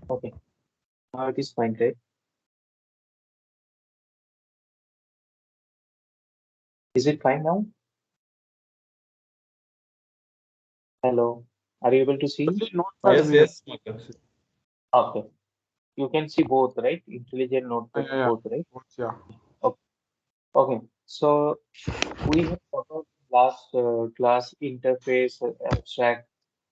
Okay. Now it is fine, right? Is it fine now? Hello. Are you able to see? Only notes are Yes, visible. yes, Marcus. Okay. You can see both, right? Intelligent notebook, Yeah. both, right? Notes, yeah. Okay. Okay. So we have covered last class interface,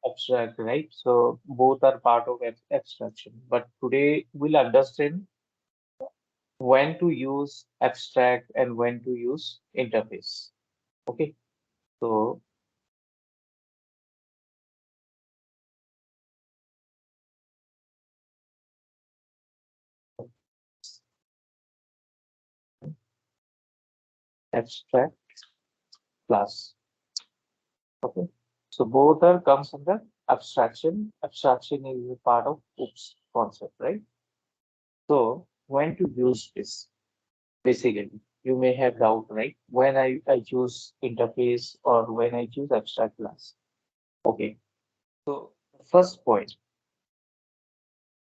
abstract, right? So both are part of abstraction. But today we'll understand when to use abstract and when to use interface. Okay. So abstract class. Okay. So both are comes under abstraction. Abstraction is a part of OOPS concept, right? So when to use this? Basically, you may have doubt, right? When I choose interface or when I choose abstract class. Okay. So first point,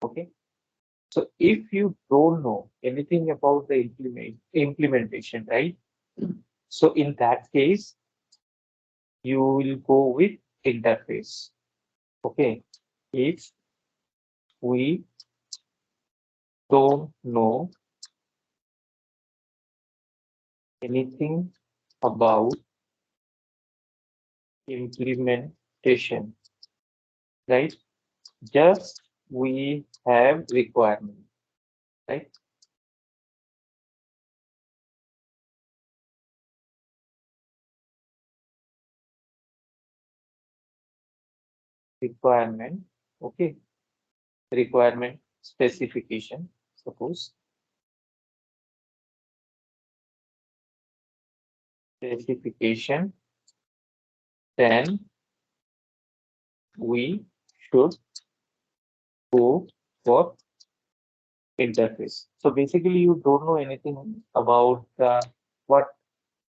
okay. So if you don't know anything about the implementation, right? So in that case, you will go with interface. Okay. If we don't know anything about implementation, right? Just we have requirement, right? Requirement, okay? Requirement specification, suppose specification, then we should go for interface. So basically, you don't know anything about what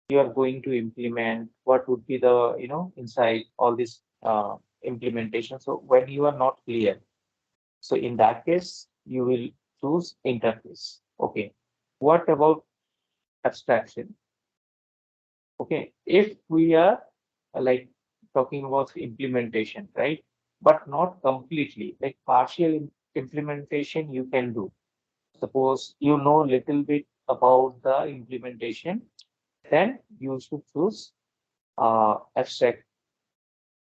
you are going to implement, what would be the, inside all this implementation. So when you are not clear, so in that case, you will choose interface. Okay. What about abstraction? Okay. If we are like talking about implementation, right? But not completely, like partial implementation you can do. Suppose you know little bit about the implementation, then you should choose abstract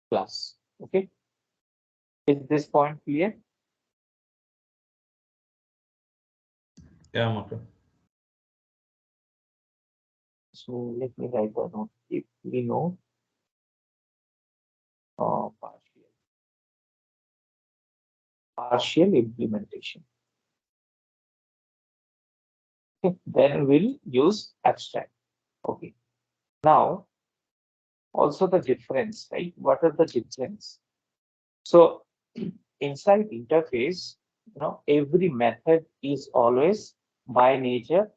class. Okay. Is this point clear? Yeah, Marcus. So let me write the note. If we know partial implementation, okay, then we'll use abstract. Okay. Now, also the difference, right? What are the difference? So inside interface, every method is always by nature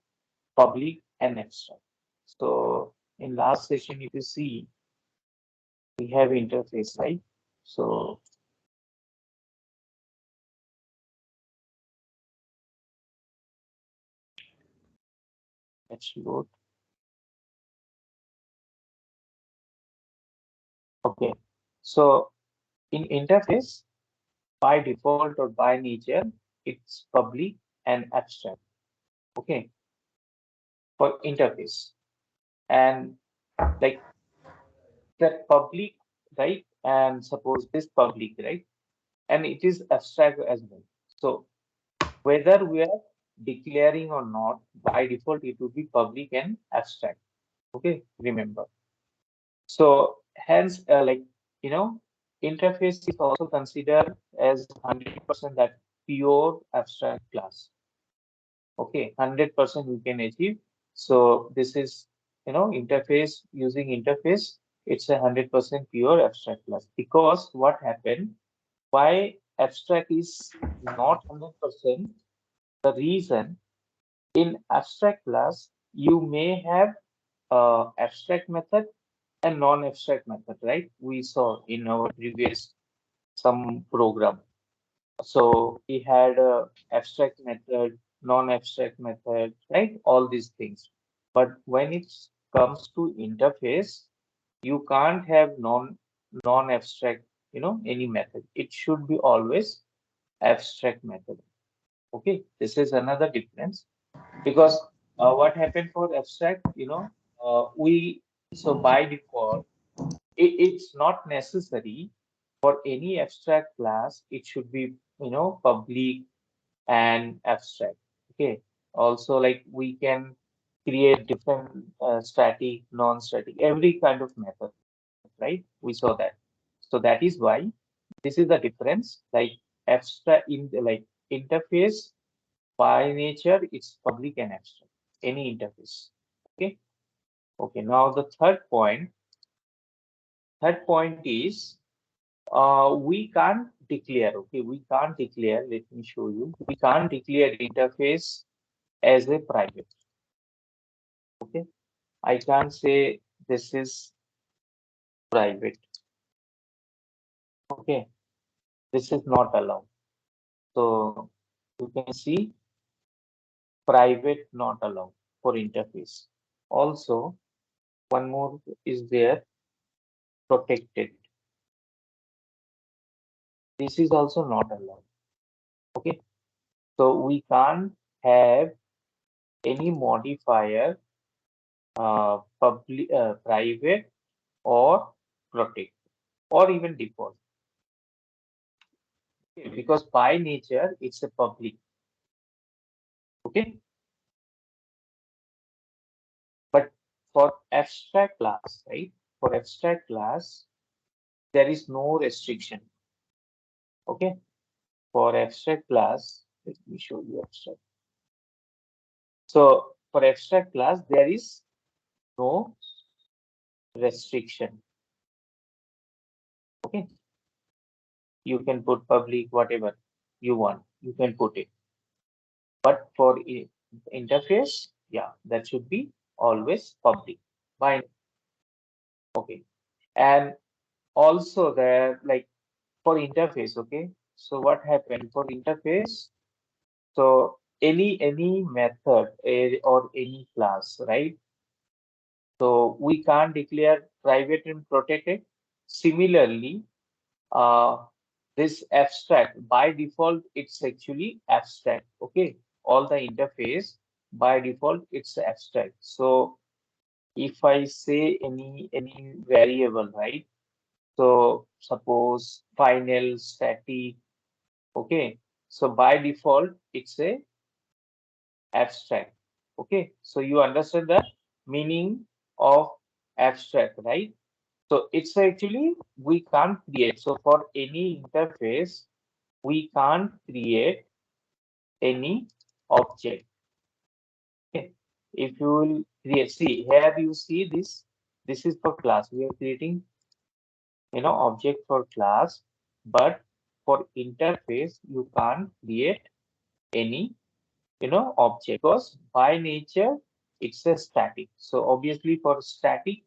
public and abstract. So in last session, if you see, we have interface, right? So let's load. Okay. So in interface, by default or by nature, it's public and abstract. Okay. For interface. And like that public, right? And suppose this public, right? And it is abstract as well. So whether we are declaring or not, by default, it would be public and abstract. Okay, remember. So hence, interface is also considered as 100% that pure abstract class. Okay, 100% we can achieve. So this is, interface using interface. It's a 100% pure abstract class because what happened? Why abstract is not 100%? The reason in abstract class you may have abstract method and non-abstract method, right? We saw in our previous some program. So we had a abstract method, non-abstract method, right? All these things. But when it comes to interface, you can't have non-abstract, any method. It should be always abstract method. Okay, this is another difference because what happened for abstract, we so by default it's not necessary for any abstract class. It should be public and abstract. Okay. Also, like we can create different static, non-static, every kind of method, right? We saw that. So that is why this is the difference. Like abstract in the like interface by nature, it's public and abstract. Any interface. Okay. Okay. Now the third point is we can't declare. Okay, we can't declare. Let me show you. We can't declare interface as a private. Okay, I can't say this is private. Okay, this is not allowed. So you can see private not allowed for interface. Also, one more is there, protected. This is also not allowed. Okay, so we can't have any modifier private or protect or even default. Okay, because by nature it's a public. Okay, but for abstract class, right? For abstract class, there is no restriction. Okay, for abstract class, let me show you abstract. So for abstract class, there is no restriction. Okay, you can put public whatever you want. You can put it. But for interface, yeah, that should be always public. By okay, and also there like for interface. Okay, so what happened for interface? So any method or any class, right? So we can't declare private and protected. Similarly, uh, this abstract by default it's actually abstract. Okay, all the interface by default it's abstract. So if I say any variable, right? So suppose final static. Okay, so by default it's a abstract. Okay, so you understand the meaning of abstract, right? So it's actually we can't create. So for any interface, we can't create any object. Okay, if you will create, see here you see this. This is for class. We are creating object for class, but for interface you can't create any object because by nature it's a static. So obviously for static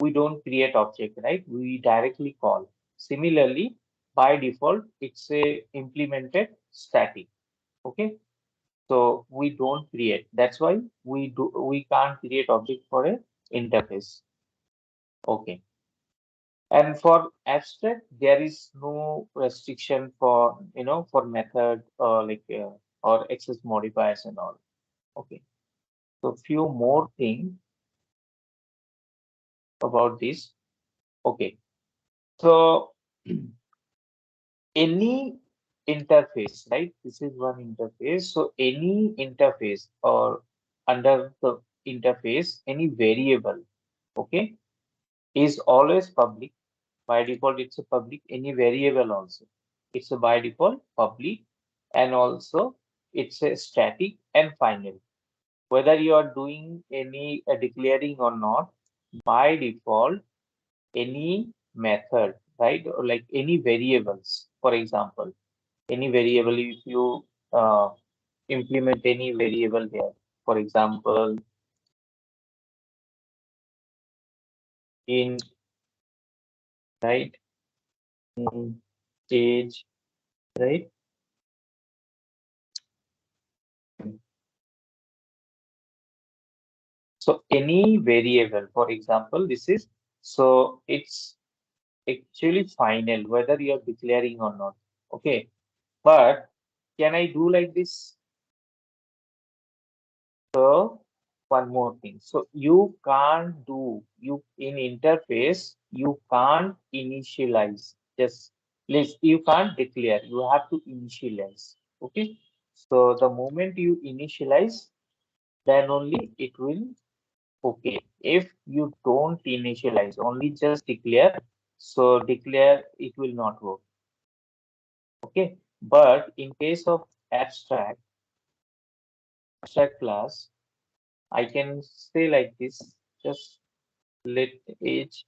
we don't create object, right? We directly call. Similarly, by default it's a implemented static. Okay, so we don't create. That's why we can't create object for a interface. Okay. And for abstract, there is no restriction for for method or access modifiers and all. Okay. So few more things about this. Okay. So any interface, right? This is one interface. So any interface or under the interface, any variable, okay, is always public. By default, it's a public. Any variable also, it's a by default public, and also it's a static and final. Whether you are doing any declaring or not, by default, any method, right? Or like any variables, for example, any variable, if you uh, implement any variable here, for example, in right, age, right? So any variable, for example, this is, so it's actually final whether you're declaring or not. Okay. But can I do like this? So one more thing. So you can't do, you in interface, you can't initialize. Just list, you can't declare, you have to initialize. Okay. So the moment you initialize, then only it will okay. If you don't initialize, only just declare, so declare it will not work. Okay. But in case of abstract class, I can say like this, just let age,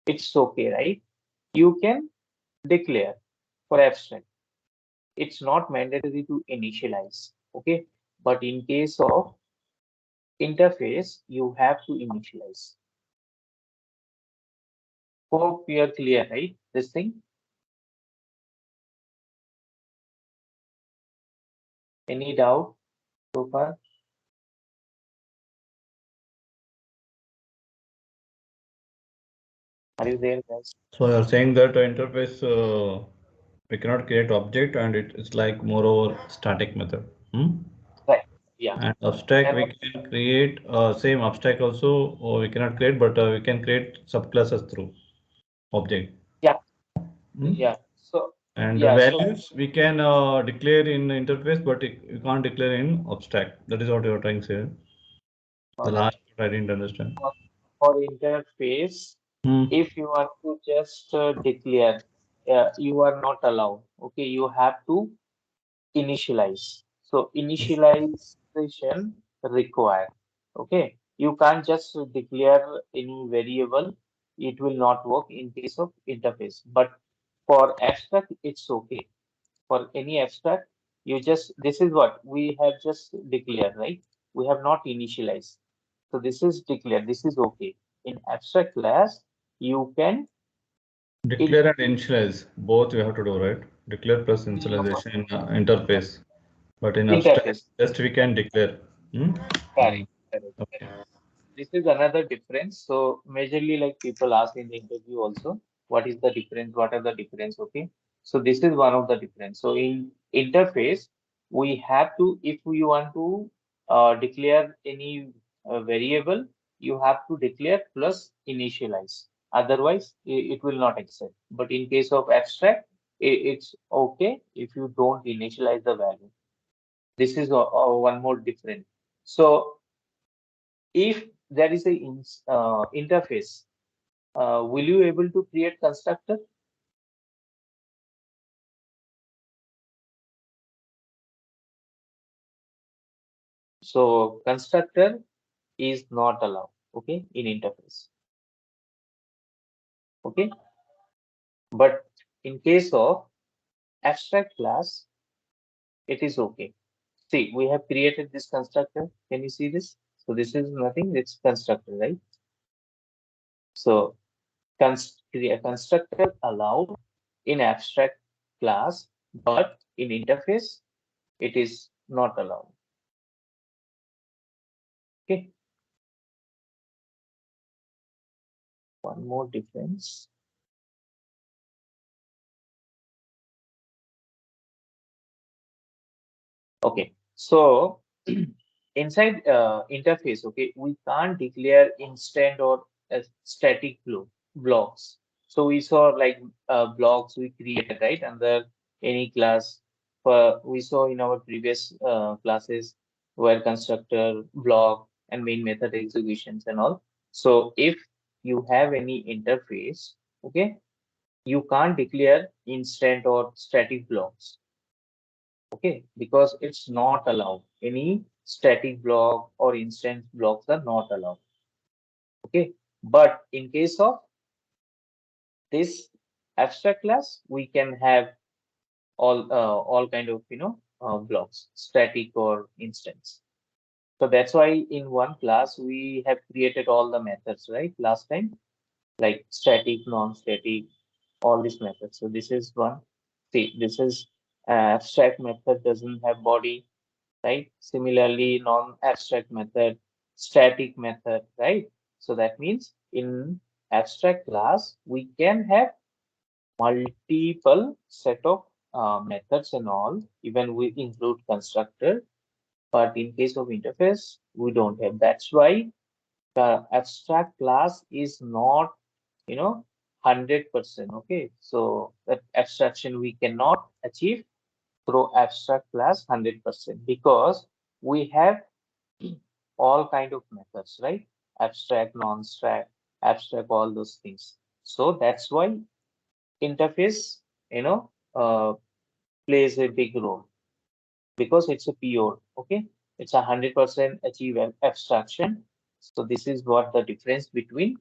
it's okay, right? You can declare for abstract. It's not mandatory to initialize. Okay. But in case of interface, you have to initialize. Hope we are clear, right? This thing. Any doubt so far? Are you there, guys? So you're saying that interface we cannot create object and it's like moreover static method. Hmm? Right. Yeah. And abstract we Cannot. can create same abstract also or we cannot create but we can create subclasses through object. Yeah. Hmm? Yeah. So And the yeah. So values we can declare in interface but you can't declare in abstract. That is what you're trying to say. The uh, last part I didn't understand. for for interface, Hmm. if you want to just declare, you are not allowed. Okay. You have to initialize. So initialization required. Okay. You can't just declare any variable. It will not work in case of interface. But for abstract, it's okay. For any abstract, you just, this is what we have just declared, right? We have not initialized. So this is declared. This is okay. In abstract class, you can in Declare and initialize both you have to do, right? Declare plus initialization in interface. But in abstract, interface. just we can declare. Hmm? Correct. Correct. Okay. This is another difference. So majorly like people ask in the interview also, what is the difference? What are the difference? Okay. So this is one of the difference. So in interface, we have to, if we want to declare any variable, you have to declare plus initialize. Otherwise, it will not accept. But in case of abstract, it's okay if you don't initialize the value. This is one more different. So if there is a interface, will you able to create constructor? So constructor is not allowed, okay, in interface, okay. But in case of abstract class, it is okay. See, we have created this constructor. Can you see this? So this is nothing. It's constructor, right? So constructor allowed in abstract class, but in interface, it is not allowed. Okay. One more difference. Okay, so inside interface, okay, we can't declare instant or static blocks. So we saw like blocks we created, right, under any class. We saw in our previous classes where constructor, block, and main method executions and all. So if you have any interface, okay, you can't declare instant or static blocks. Okay, because it's not allowed. Any static block or instance blocks are not allowed. Okay, but in case of this abstract class, we can have all kind of blocks, static or instance. So that's why in one class we have created all the methods, right? Last time, like static, non-static, all these methods. So this is one. See, this is Abstract method doesn't have body, right? Similarly, non-abstract method, static method, right? So that means in abstract class, we can have multiple set of methods and all, even we include constructor. But in case of interface, we don't have. That's why the abstract class is not, 100%. Okay. So that abstraction we cannot achieve through abstract class 100% because we have all kind of methods, right? Abstract, non-abstract, abstract, all those things. So that's why interface, plays a big role because it's a pure, okay? It's 100% achieve abstraction. So this is what the difference between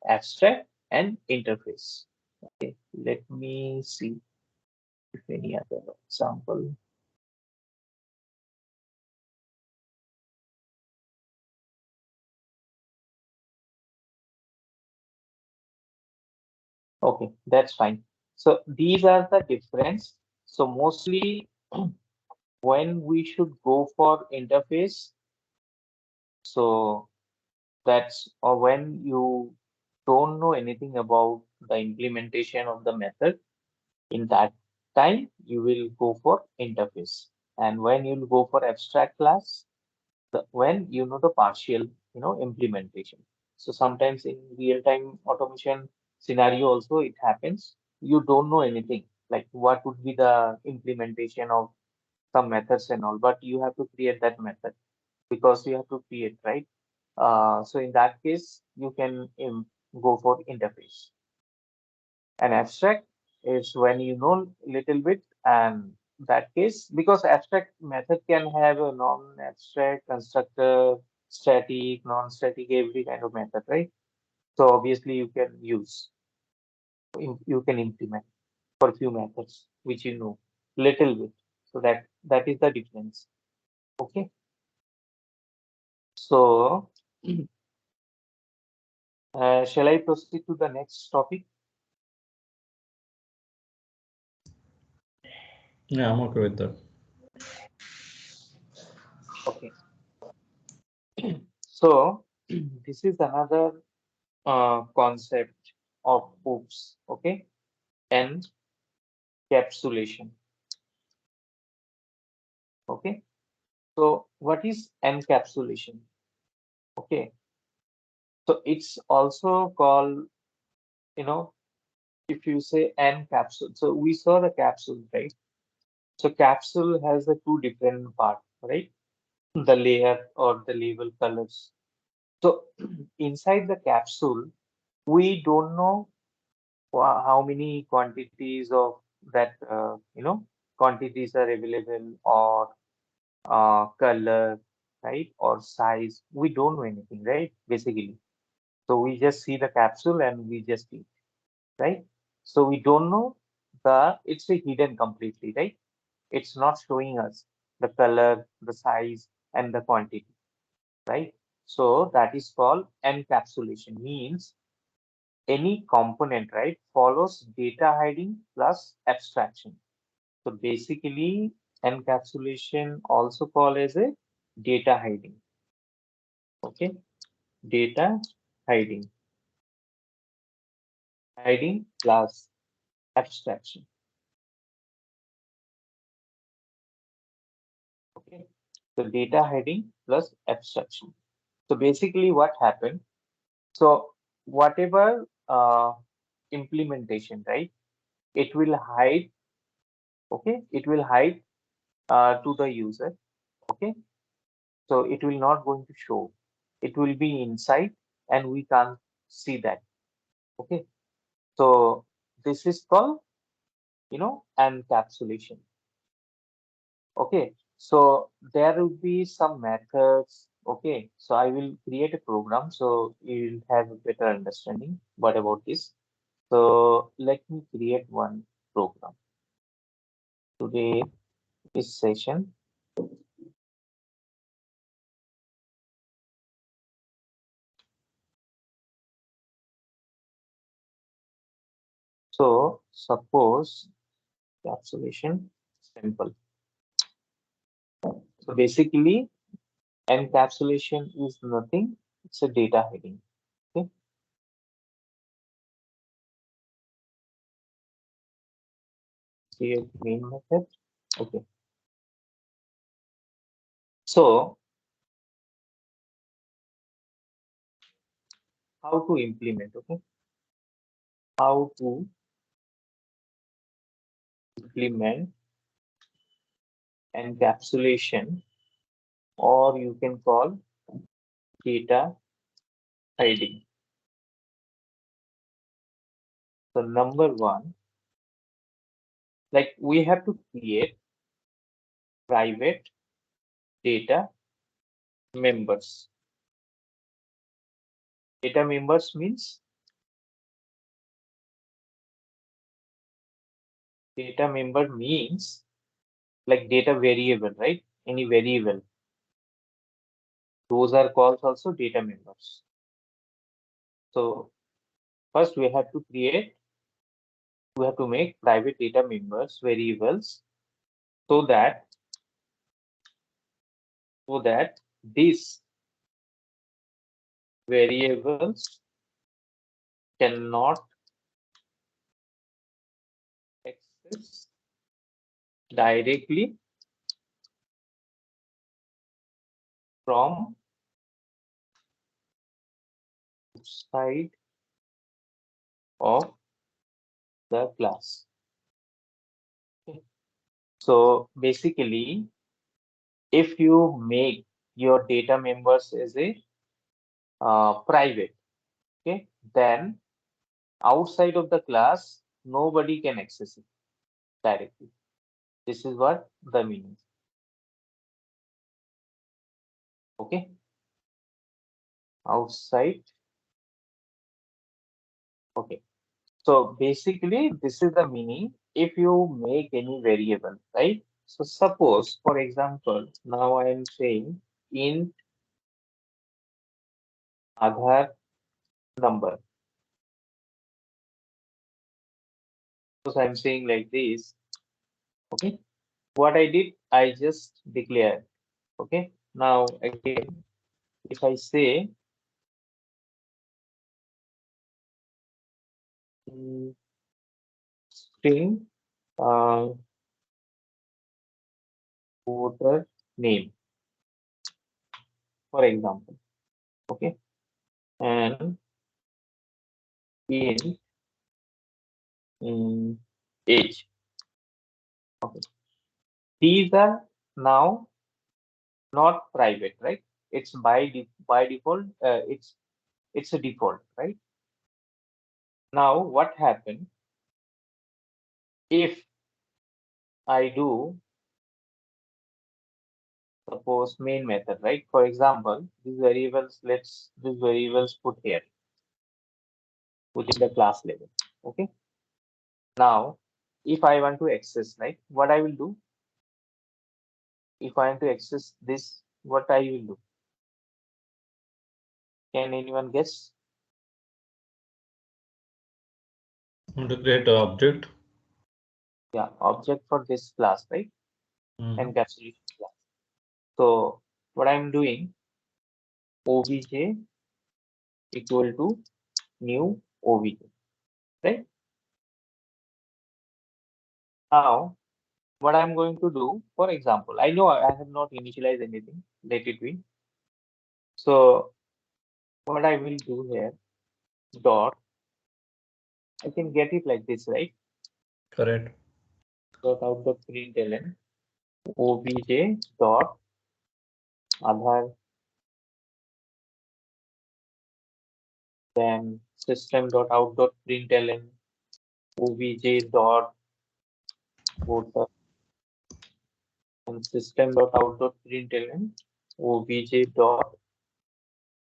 abstract and interface. Okay, let me see if any other example. Okay, that's fine. So these are the difference. So mostly when we should go for interface, so that's or when you don't know anything about the implementation of the method, in that time you will go for interface. And when you'll go for abstract class, when you know the partial, implementation. So sometimes in real-time automation scenario also it happens. You don't know anything, like what would be the implementation of some methods and all, but you have to create that method because you have to create, right? So in that case, you can go for interface. And abstract is when you know little bit, and that case because abstract method can have a non-abstract, constructor, static, non-static, every kind of method, right? So obviously you can use, you can implement for few methods which you know little bit. So that is the difference. Okay. So shall I proceed to the next topic? Yeah, I'm okay with that. Okay. So this is another concept of hoops, okay, encapsulation, okay. So what is encapsulation? Okay, so it's also called, you know, if you say encapsule, so we saw the capsule, right? So capsule has the two different part, right? The layer or the label colors. So inside the capsule, we don't know how many quantities of that, quantities are available or color, right? Or size. We don't know anything, right? Basically. So we just see the capsule and we just eat, right? So we don't know it's a hidden completely, right? It's not showing us the color, the size, and the quantity, right? So that is called encapsulation, means any component, right, follows data hiding plus abstraction. So basically, encapsulation also called as a data hiding. Okay, data hiding, hiding plus abstraction. Okay, so data hiding plus abstraction. So basically, what happened? So whatever implementation, right? It will hide. Okay, it will hide to the user. Okay, so it will not going to show. It will be inside, and we can't see that. Okay, so this is called, encapsulation. Okay, so there will be some methods. Okay, so I will create a program so you'll have a better understanding what about this. So let me create one program. Today this session. So suppose encapsulation. Simple. So basically, encapsulation is nothing. It's a data hiding. Okay. Create main method. Okay. So how to implement? Okay. How to implement encapsulation, or you can call data hiding. So number one, like we have to create private data members. Data members means data member means like data variable, right? Any variable. Those are called also data members. So first we have to make private data members variables so that these variables cannot access directly from outside of the class. Okay. So basically, if you make your data members as a private, okay, then outside of the class, nobody can access it directly. This is what the meaning. Okay, outside. Okay, so basically, this is the meaning. If you make any variable, right? So suppose, for example, now I am saying int Aadhaar number. Suppose I'm saying like this. Okay, what I did, I just declared. Okay, now again, if I say string voter name, for example, okay, and in age. Okay, these are now not private, right? It's by default. It's a default, right? Now, what happened if I do suppose main method, right? For example, these variables. These variables put here within the class level. Okay. Now, if I want to access, right, what I will do? If I want to access this, what I will do? Can anyone guess? To create an object. Yeah, object for this class, right? Mm. Encapsulation class. So what I'm doing, obj equal to new obj, right? Now, what I'm going to do, for example, I know I have not initialized anything, let it be. So what I will do here, dot, I can get it like this, right? Correct. Dot out the println obj dot Aadhaar, then system dot out dot println obj dot voter, and system dot out dot println obj dot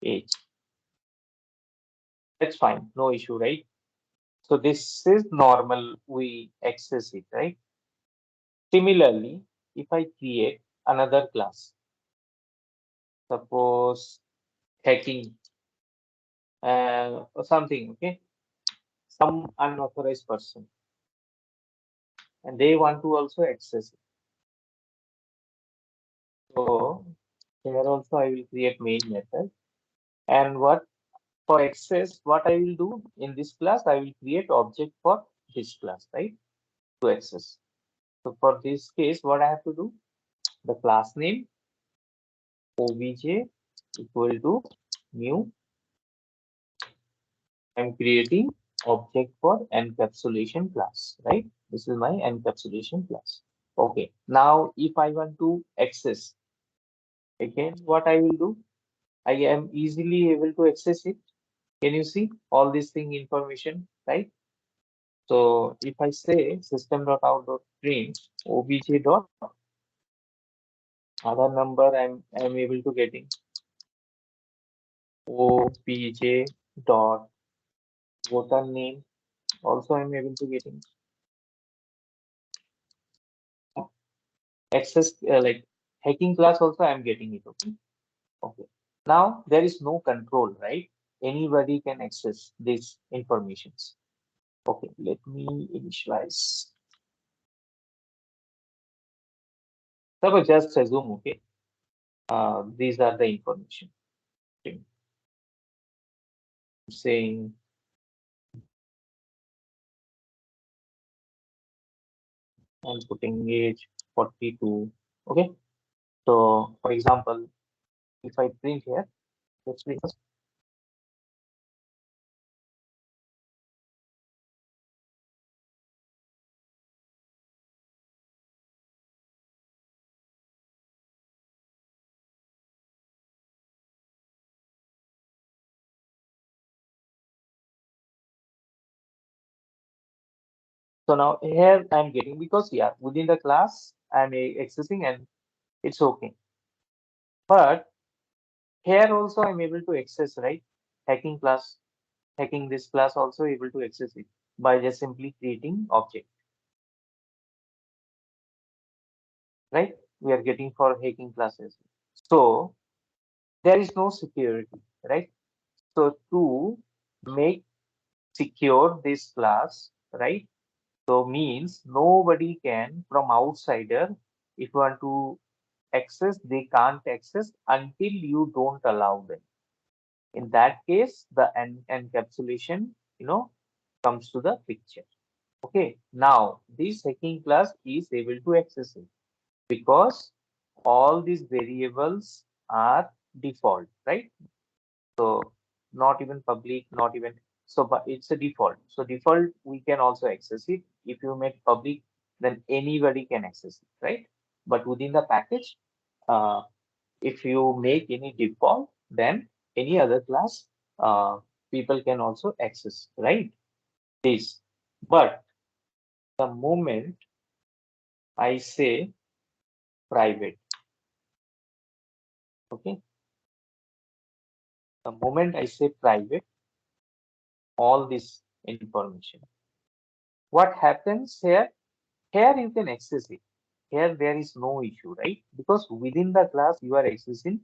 age. That's fine, no issue, right? So this is normal, we access it, right? Similarly, if I create another class, suppose hacking or something, okay, some unauthorized person, and they want to also access it. So here also I will create main method. And what for access, what I will do in this class, I will create object for this class, right? To access. So for this case, what I have to do? The class name obj equal to new. I'm creating object for encapsulation class, right? This is my encapsulation class. Okay. Now, if I want to access, again, what I will do? I am easily able to access it. Can you see all this thing information, right? So if I say system.out.print obj dot other number I'm able to getting obj dot voter name also I'm able to getting access like hacking class also I'm getting it. Okay. Okay. Now there is no control, right? Anybody can access these informations. Okay, let me initialize. Suppose just assume, okay, these are the information. Okay. Saying I'm putting age 42. Okay. So for example, if I print here, let's print. So now here I'm getting because yeah, within the class I'm accessing and it's okay. But here also I'm able to access, right? Hacking class, hacking this class also able to access it by just simply creating object, right? We are getting for hacking classes. So there is no security, right? So to make secure this class, right? So means nobody can from outsider, if you want to access, they can't access until you don't allow them. In that case, the encapsulation, comes to the picture. Okay. Now this hacking class is able to access it because all these variables are default, right? So not even public, not even so, but it's a default. So default we can also access it. If you make public, then anybody can access it, right? But within the package, uh, if you make any default, then any other class, people can also access, right? This. But the moment I say private, okay, the moment I say private, all this information, what happens here? Here you can access it. Here there is no issue, right? Because within the class you are accessing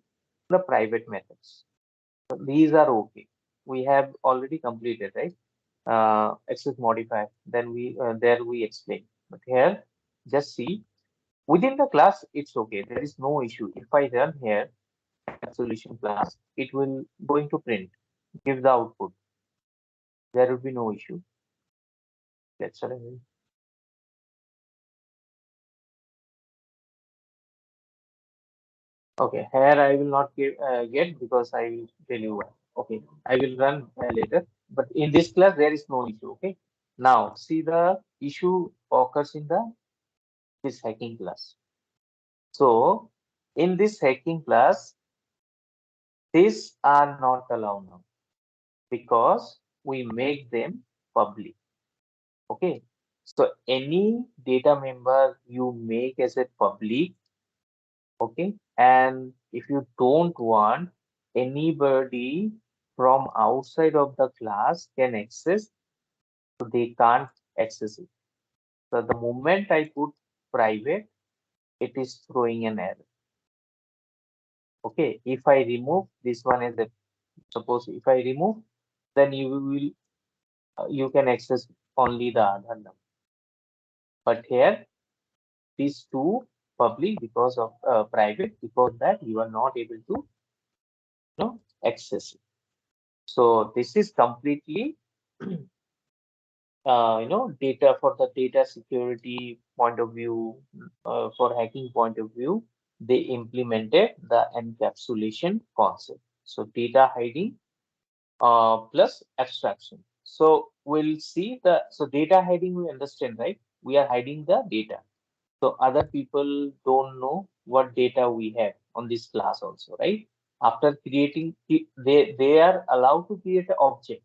the private methods. So these are okay. We have already completed, right? Access modifier. Then we there we explain. But here, just see within the class it's okay. There is no issue. If I run here solution class, it will going to print, give the output. There will be no issue. That's what I mean. Okay, here I will not get because I will tell you why. Okay, I will run later. But in this class, there is no issue. Okay. Now, see the issue occurs in the this hacking class. So, in this hacking class, these are not allowed now because we make them public. Okay. So, any data member you make as a public, okay, and if you don't want anybody from outside of the class can access, so they can't access it. So the moment I put private, it is throwing an error. Okay, if I remove this one as a suppose if I remove, then you will you can access only the other number. But here these two public because of private, because that you are not able to access it. So this is completely data for the data security point of view, for hacking point of view, they implemented the encapsulation concept. So data hiding plus abstraction. So we'll see so data hiding, we understand, right? We are hiding the data. So other people don't know what data we have on this class also, right? After creating, they are allowed to create an object.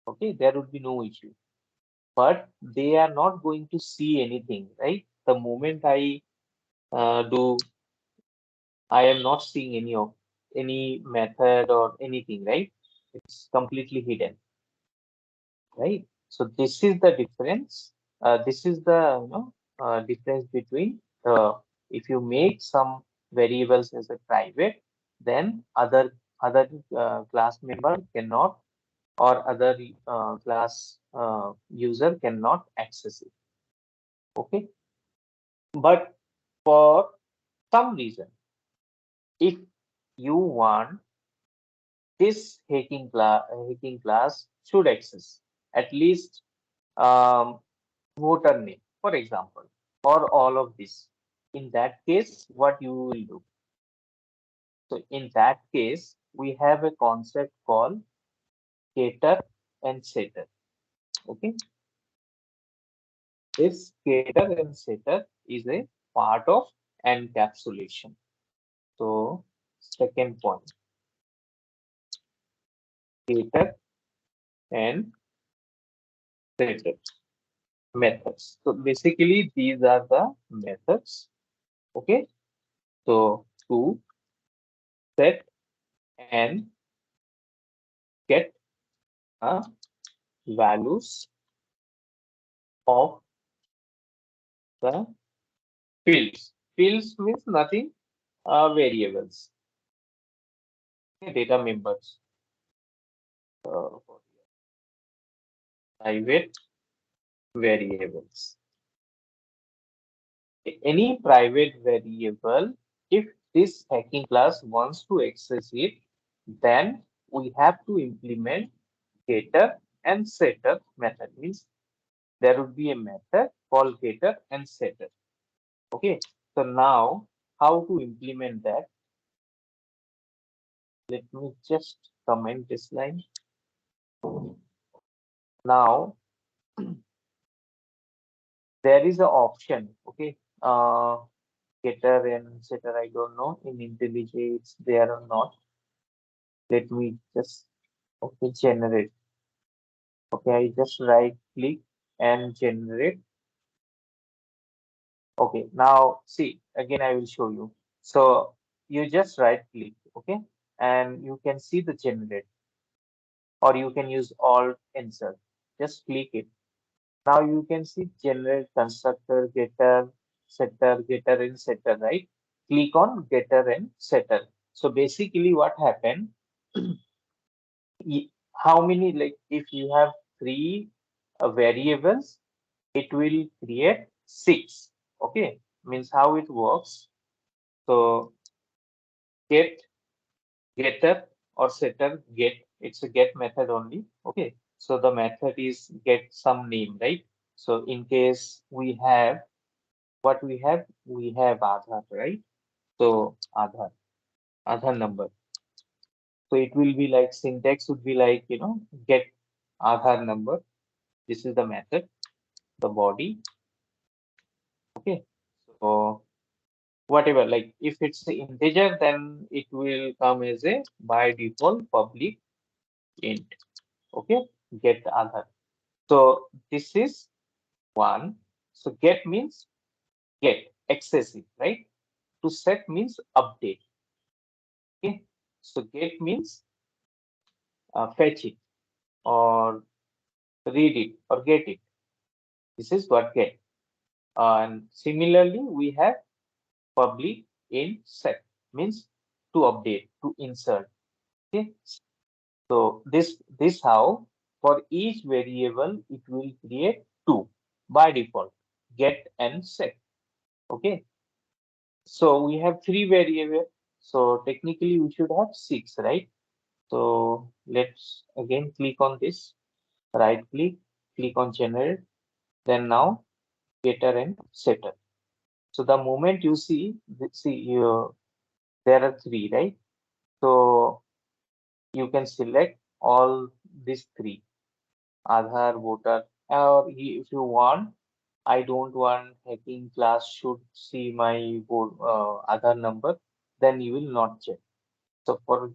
Okay, there would be no issue, but they are not going to see anything, right? The moment do, I am not seeing any method or anything, right? It's completely hidden, right? So this is the difference. This is the difference between if you make some variables as a private, then other class member cannot, or other class user cannot access it. Okay, but for some reason, if you want this hacking class should access at least um, voter name, for example, or all of this. In that case, what you will do? So in that case, we have a concept called getter and setter. Okay, this getter and setter is a part of encapsulation. So second point, getter and setter methods. So basically, these are the methods. Okay, so to set and get values of the fields. Fields means nothing, variables, data members, uh, private variables. Any private variable, if this hacking class wants to access it, then we have to implement getter and setter method. Means there would be a method called getter and setter. Okay, so now how to implement that? Let me just comment this line. Now there is an option. Okay, getter and setter. I don't know in IntelliJ it's there or not. Let me just generate. Okay, I just right click and generate. Okay, now see again I will show you. So you just right click, okay, and you can see the generate, or you can use alt insert. Just click it. Now you can see generate constructor, getter and setter, right? Click on getter and setter. So basically what happened, how many, like if you have three variables, it will create six. Okay, means how it works. So get, getter or setter, it's a get method only. Okay, so the method is get some name, right? So in case we have what we have Aadhaar, right? So Aadhaar number. So it will be like syntax would be like, get Aadhaar number. This is the method, the body. Okay. So whatever, like if it's an integer, then it will come as a by default public int. Okay. Get Aadhaar. So this is one. So get means get excessive, right? To set means update. Okay. So get means fetch it or read it or get it. This is what get. And similarly, we have public int set means to update, to insert. Okay. So this how for each variable it will create two by default, get and set. Okay. So we have three variables. So technically we should have six, right? So let's again click on this, right click on generate, then now getter and setter. So the moment you see there are three, right? So you can select all these three, Aadhaar, voter, or if you want, I don't want hacking class should see my Aadhaar number, then you will not check. So for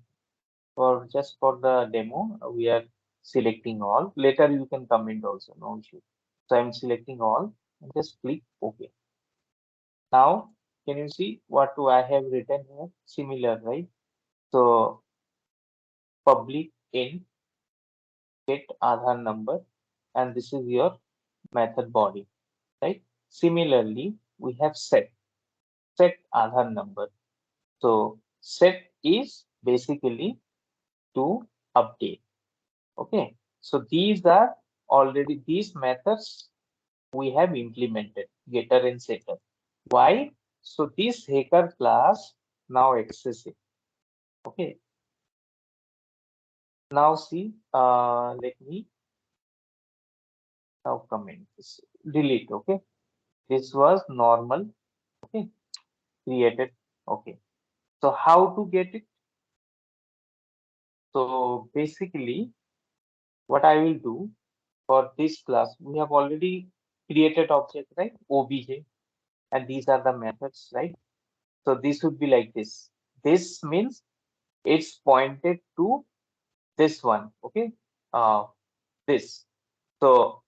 just for the demo, we are selecting all. Later you can comment also, no issue. So I'm selecting all and just click OK. Now, can you see what do I have written here? Similar, right? So public in get Aadhaar number, and this is your method body, right? Similarly, we have set Aadhaar number. So set is basically to update. Okay. So these are already these methods we have implemented, getter and setter. Why? So this hacker class now exists. Okay. Now see, let me now comment this. Delete. Okay. This was normal. Okay. Created. Okay. So how to get it? So basically, what I will do for this class, we have already created object, right? OBJ, and these are the methods, right? So this would be like this. This means it's pointed to this one, okay? This. So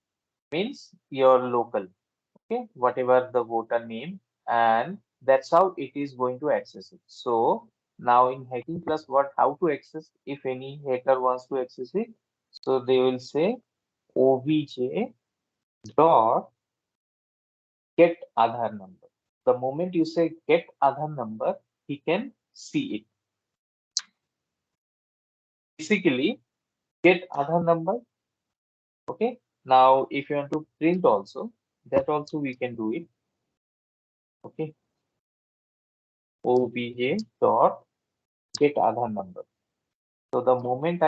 means your local, okay? Whatever the voter name, and that's how it is going to access it. So now in hacking plus what how to access if any hacker wants to access it, so they will say obj dot get Aadhaar number. The moment you say get Aadhaar number, he can see it. Basically, get Aadhaar number. Okay. Now, if you want to print also, that also we can do it. Okay. Obj dot get Aadhaar number. So the moment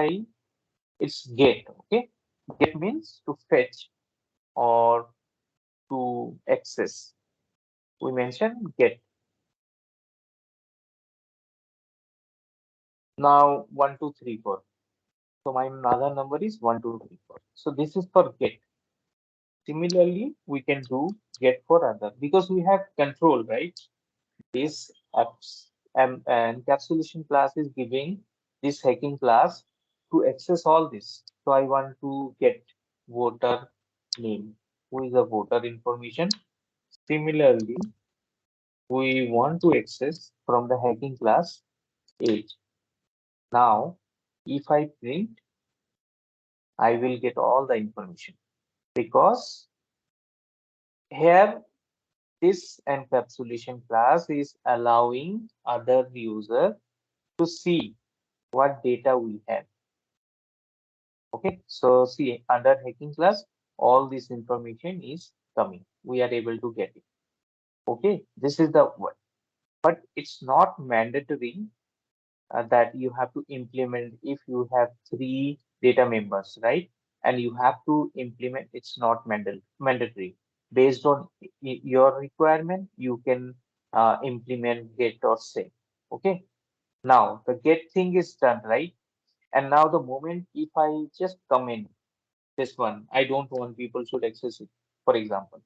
it's get. Okay. Get means to fetch or to access. We mentioned get. Now 1234. So my Aadhaar number is 1234. So this is for get. Similarly, we can do get for other because we have control, right? This encapsulation class is giving this hacking class to access all this. So I want to get voter name, who is the voter information. Similarly, we want to access from the hacking class age. Now, if I print, I will get all the information because here this encapsulation class is allowing other user to see what data we have. Okay, so see under hacking class, all this information is coming. We are able to get it. Okay, this is the one, but it's not mandatory that you have to implement if you have three data members, right? And you have to implement, it's not mandatory. Based on your requirement, you can implement get or set. Okay, now the get thing is done, right? And now the moment if I just comment this one, I don't want people should access it, for example.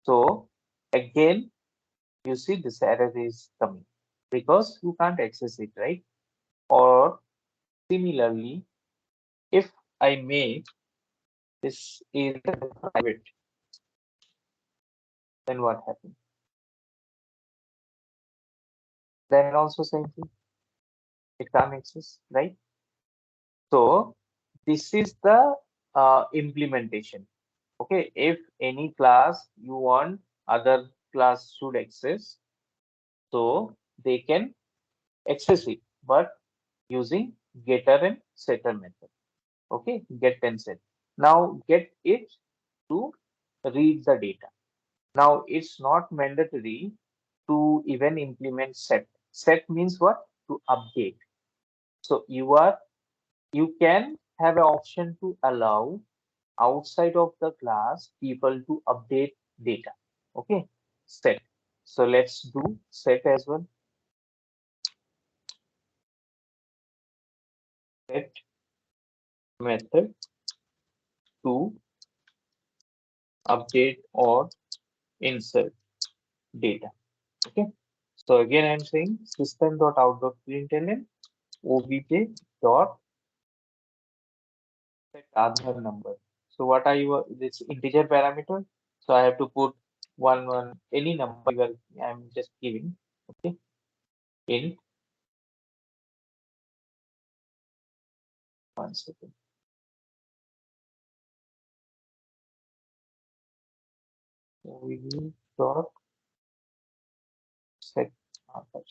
So again, you see this error is coming because you can't access it, right? Or similarly, if I make this is private, then what happens? Then also same thing, it can't access, right? So this is the implementation. Okay, if any class you want other class should access, so they can access it, but using getter and setter method. Okay, get and set. Now get it to read the data. Now it's not mandatory to even implement set. Set means what? To update. So you can have an option to allow outside of the class people to update data. Okay, set. So let's do set as well. Set method to update or insert data. Okay. So again, I'm saying system.out.println obj dot set Aadhaar number. So what are your this integer parameter? So I have to put one any number you are I'm just giving. Okay. In 1 second. So we will dot set Aadhaar.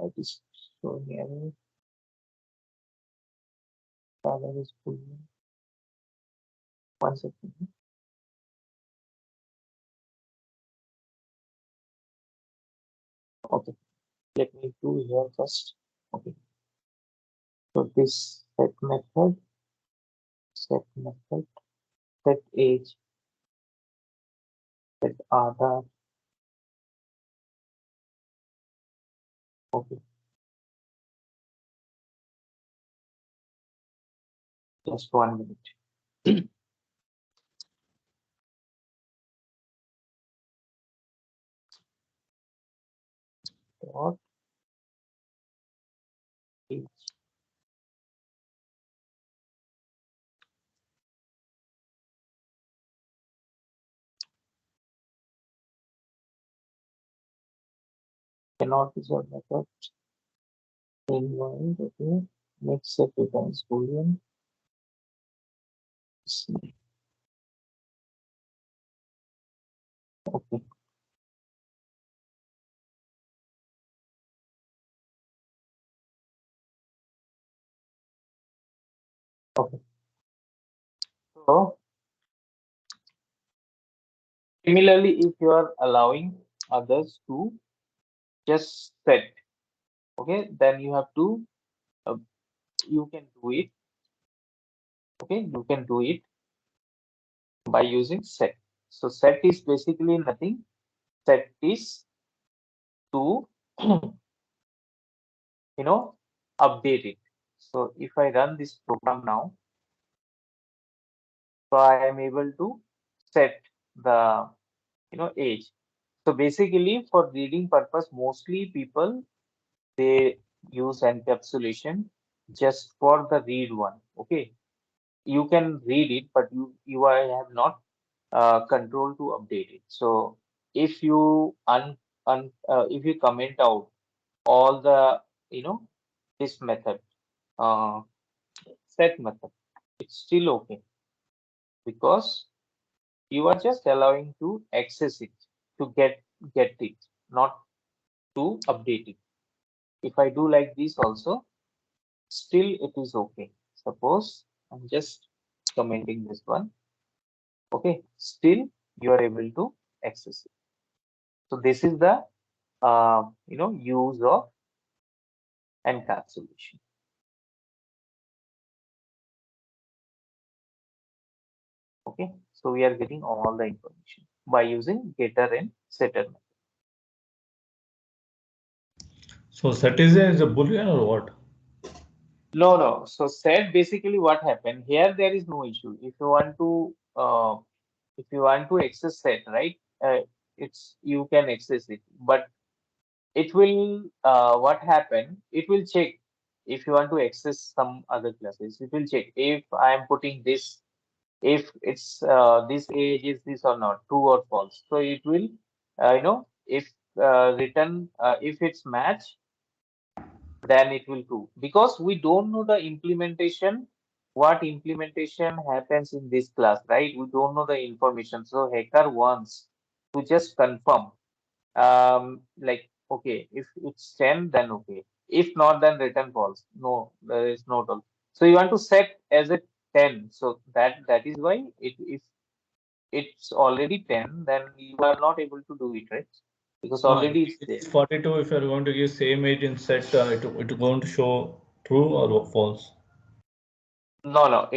It is showing error. Father is full. 1 second. Okay. Let me do here first. Okay. So this set method, set age, set Aadhaar. Okay. Just 1 minute. Dot age. Cannot be solved method. Invalid. Okay. Next set returns boolean. C. Okay. Okay. So similarly, if you are allowing others to just set, okay, then you have to uh, you can do it. Okay, you can do it by using set. So set is basically nothing. Set is to update it. So if I run this program now, so I am able to set the age. So basically for reading purpose, mostly people they use encapsulation just for the read one. Okay, you can read it, but have not control to update it. So if you if you comment out all the this method, uh, set method, it's still okay because you are just allowing to access it to get it, not to update it. If I do like this also, still it is okay. Suppose I'm just commenting this one. Okay, still you are able to access it. So this is the use of encapsulation. Okay, so we are getting all the information by using getter and setter method. So set is a boolean or what? No. So set basically what happened here. There is no issue. If you want to access set, right? It's you can access it, but it will what happen? It will check if you want to access some other classes. It will check if I am putting this, if it's this age is this or not, true or false. So it will if return if it's match, then it will true because we don't know the implementation, what implementation happens in this class, right? We don't know the information. So hacker wants to just confirm like okay, if it's 10 then okay, If not, then return false. No, there is no total. So you want to set as a 10. So that is why if it's already 10, then you are not able to do it, right? Because No, already it's it there. is 42. If you're going to give same age in set, it going to show true or false. No.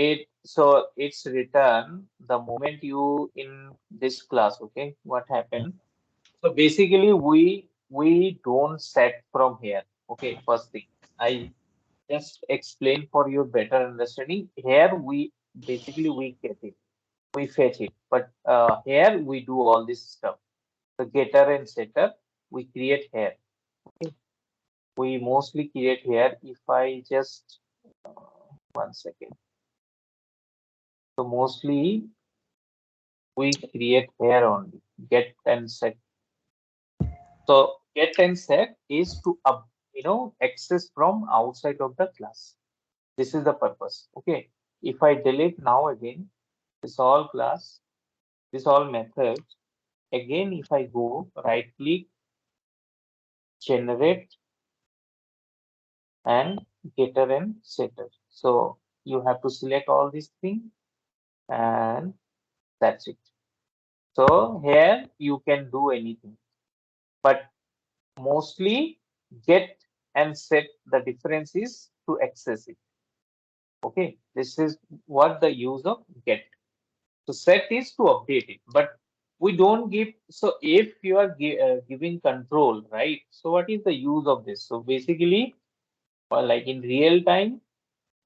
So it's written the moment you in this class, okay? What happened? So basically we don't set from here. Okay, first thing. I just explain for your better understanding. Here we basically we get it. We fetch it. But here we do all this stuff. The getter and setter we create here. Okay. We mostly create here. If I just 1 second. So mostly we create here only get and set. So get and set is to access from outside of the class. This is the purpose. Okay. If I delete now again, this all class, this all methods. Again, if I go right click, generate and getter and setter. So you have to select all these things and that's it. So here you can do anything, but mostly get and set the difference is to access it. Okay, this is what the use of get. So set is to update it, but we don't give. So if you are giving control, right? So what is the use of this? So basically, like in real time,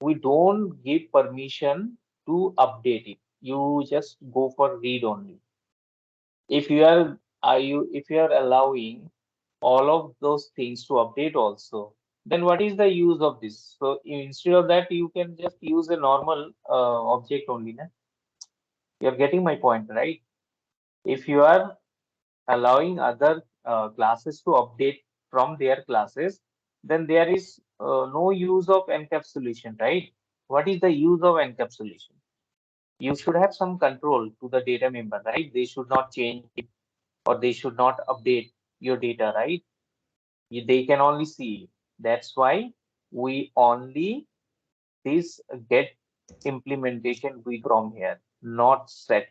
we don't give permission to update it. You just go for read only. If you are allowing all of those things to update also, then what is the use of this? So instead of that, you can just use a normal object only. Na? You're getting my point, right? If you are allowing other classes to update from their classes, then there is no use of encapsulation, right? What is the use of encapsulation? You should have some control to the data member, right? They should not change it or they should not update your data, right? They can only see it. That's why we only this get implementation we from here, not set.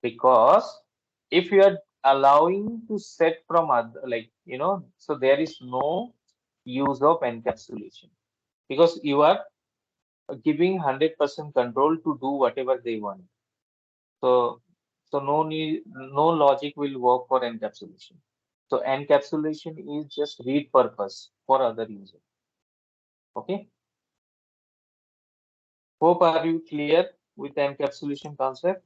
Because if you are allowing to set from other, like so there is no use of encapsulation because you are giving 100% control to do whatever they want. So no need, no logic will work for encapsulation. So encapsulation is just read purpose for other user. Okay. Hope are you clear with the encapsulation concept?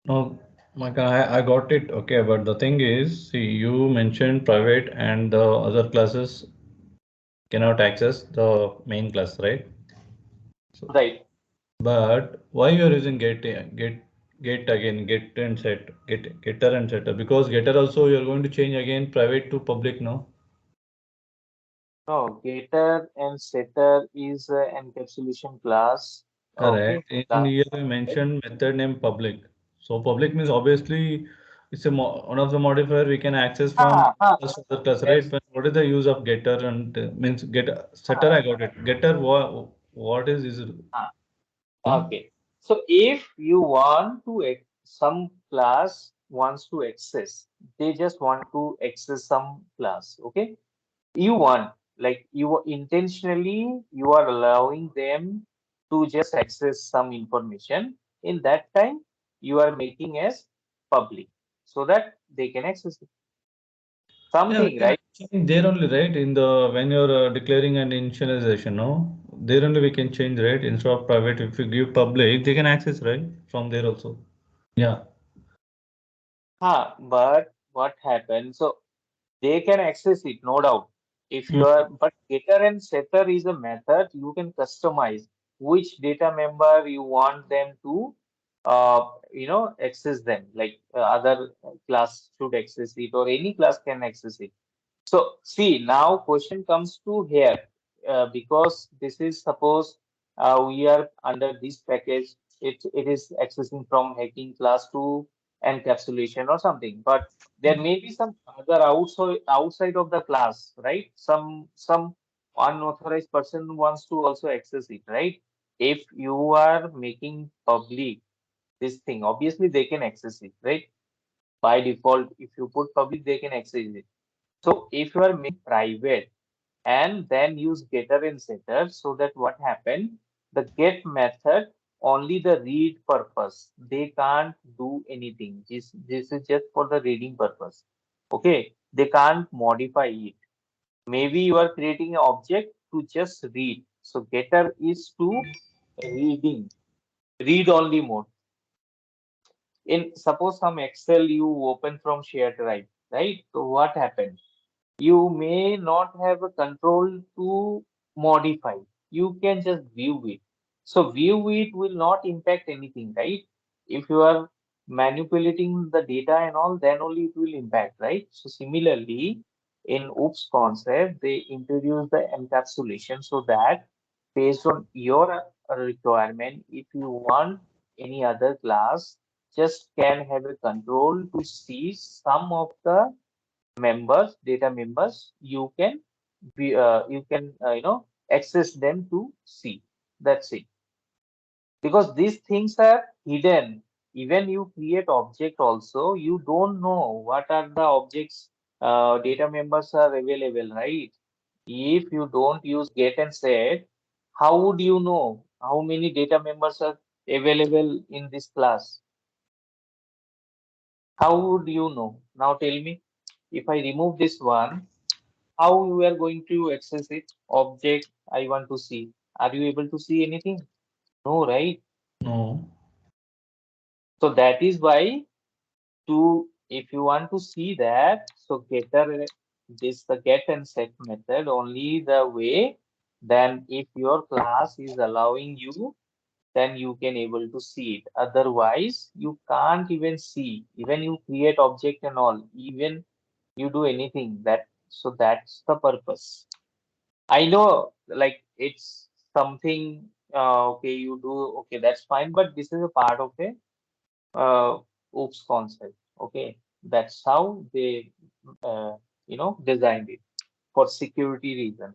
No, Mike, I got it. Okay, but the thing is, see, you mentioned private and the other classes cannot access the main class, right? So, Right. but why you are using get again, get and set, getter and setter? Because getter also you are going to change again private to public now. No, getter and setter is encapsulation class. Okay. Correct. In Class, here you right? mentioned method name public. So public means obviously it's a one of the modifier we can access from Ah, ah, class to other class, right? that's But what is the use of getter and means get setter? ah, I got it. Getter what is ah. no? Okay. So if you want to some class wants to access, they just want to access some class. Okay. You want like you intentionally you are allowing them to just access some information. In that time, you are making as public so that they can access it. Yeah, we Something, can right? change there only, right? In the when you're declaring an initialization, no? There only we can change, right? Instead of private, if you give public, they can access, right? From there also. Yeah. But what happens? So they can access it, no doubt. If Mm. you are, but getter and setter is a method you can customize which data member you want them to, access them. Like other class should access it, or any class can access it. So see, now question comes to here, because this is suppose we are under this package. It is accessing from hacking class to encapsulation or something, but there may be some other outside of the class, right? Some unauthorized person wants to also access it, right? If you are making public this thing, obviously they can access it, right? By default, if you put public, they can access it. So if you are making private and then use getter and setter, so that what happened, the get method only the read purpose, they can't do anything. This is just for the reading purpose. Okay, they can't modify it. Maybe you are creating an object to just read, so getter is to reading, read only mode. In suppose some Excel you open from shared drive, right? So what happened, you may not have a control to modify. You can just view it. So view it will not impact anything, right? If you are manipulating the data and all, then only it will impact, right? So similarly, in OOPS concept, they introduce the encapsulation so that based on your requirement, if you want any other class, just can have a control to see some of the members, data members, you can access them to see. That's it. Because these things are hidden. Even you create object also, you don't know what are the objects data members are available, right? If you don't use get and set, how would you know how many data members are available in this class? How would you know? Now tell me, if I remove this one, how we are going to access it? Object I want to see. Are you able to see anything? No, right? No. So that is why to if you want to see that, so getter this the get and set method only the way, then if your class is allowing you, then you can able to see it. Otherwise, you can't even see. Even you create object and all, even you do anything that, so that's the purpose. I know, like it's something. Okay, you do okay. That's fine, but this is a part of a OOPS concept. Okay, that's how they, designed it for security reason.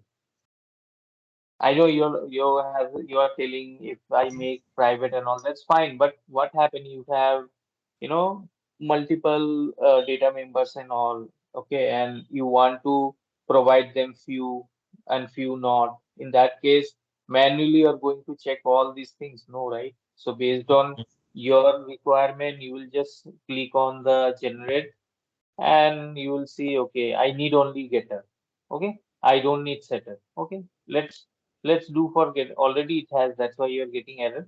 I know you are telling if I make private and all that's fine, but what happen you have multiple data members and all, okay, and you want to provide them few and few not. In that case, manually you're going to check all these things, no, right? So based on your requirement, you will just click on the generate and you will see, okay, I need only getter. Okay, I don't need setter. Okay, let's do for get. Already it has, that's why you're getting error.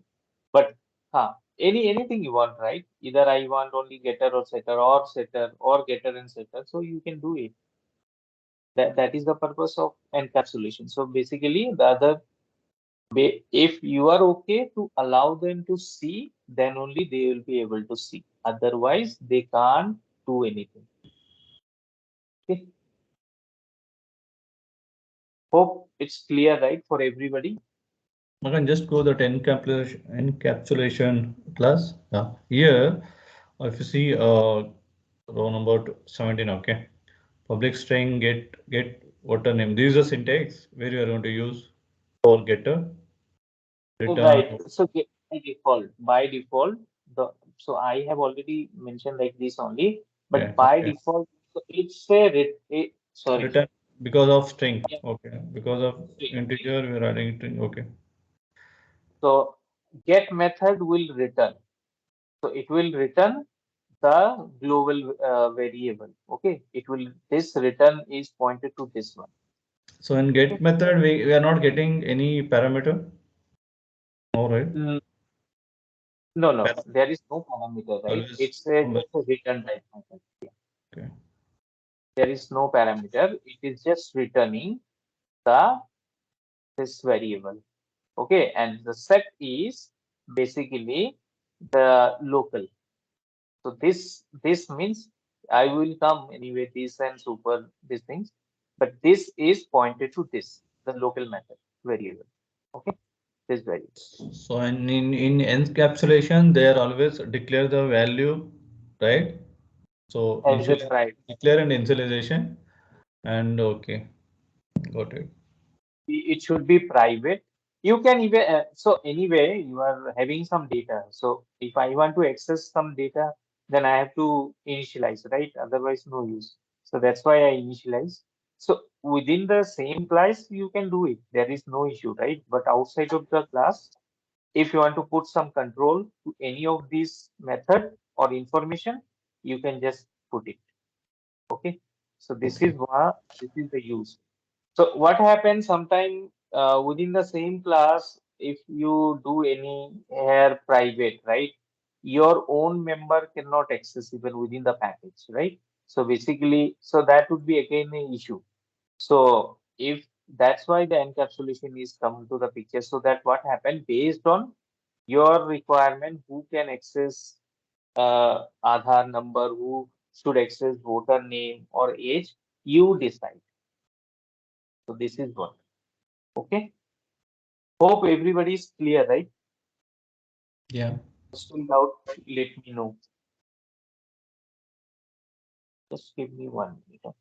But anything you want, right? Either I want only getter or setter or getter and setter, so you can do it. That is the purpose of encapsulation. So basically, the other if you are okay to allow them to see, then only they will be able to see. Otherwise, they can't do anything. Okay. Hope it's clear, right, for everybody. I can just go that encapsulation class. Here, if you see row number 17, okay. Public string get water name. This is a syntax where you are going to use for getter, return. Right. So by default, the so I have already mentioned like this only, but Okay, by okay. default, so it's a, sorry. Return because of string. Yeah, Okay, because of string. integer, we're adding string. Okay. So get method will return. So it will return the global variable. Okay. It will, this return is pointed to this one. So in get Okay. method, we are not getting any parameter. No, right? Mm, no, no, Parameter there is no parameter, right? always It's a come back. just a return type method. Okay. There is no parameter. It is just returning the this variable. Okay, and the set is basically the local. So this means I will come anyway this and super these things, but this is pointed to this the local method variable. Okay, this variable. So in encapsulation, they are always declare the value right? So as a private. declare and initialization, and okay, got it. It should be private. You can even so anyway you are having some data. So if I want to access some data, then I have to initialize, right? Otherwise, no use. So that's why I initialize. So within the same class, you can do it. There is no issue, right? But outside of the class, if you want to put some control to any of these method or information, you can just put it. Okay. So Okay. this is the use. So what happens sometime within the same class, if you do any here private, right? Your own member cannot access even within the package, right? So basically, so that would be again an issue. So if that's why the encapsulation is come to the picture, so that what happened based on your requirement, who can access Aadhaar number, who should access voter name or age, you decide. So this is what. Okay. Hope everybody is clear, right? Yeah. Still doubt, let me know. Just give me 1 minute.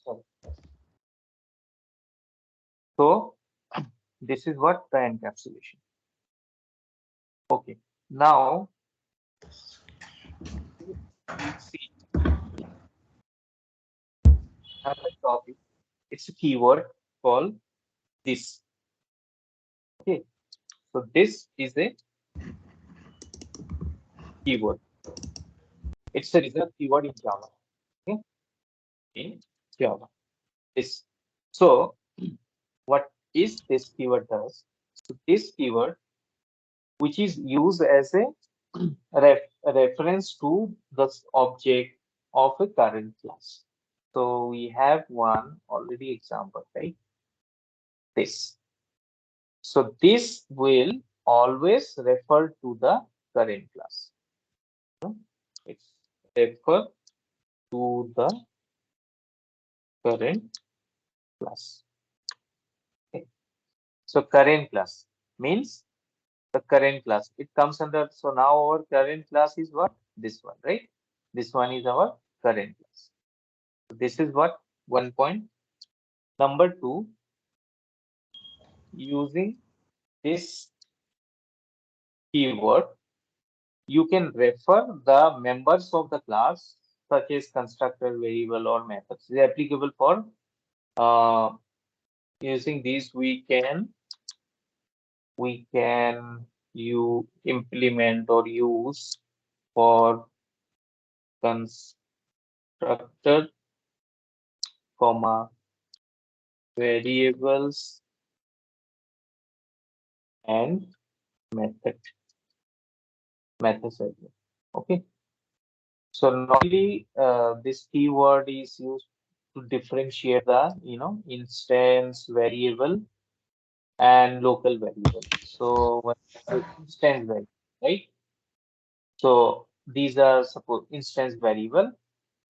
Sorry. So this is what the encapsulation. Okay. Now we see another topic. It's a keyword called this. Okay. So this is a keyword. It's a reserved keyword in Java. Okay. In Java. This. So what is this keyword does? So this keyword, which is used as a reference to the object of a current class. So we have one already example, right? This. So this will always refer to the current class. It's refer to the current class. Okay. So current class means the current class. It comes under, so now our current class is what? This one, right? This one is our current class. So this is what? 1 point. Number two, using this keyword, you can refer the members of the class, such as constructor, variable, or methods. It is applicable for using these. We can you implement or use for constructor, comma variables and methods as well. Okay. So normally this keyword is used to differentiate the instance variable and local variable. So when I say instance variable, right? So these are suppose instance variable,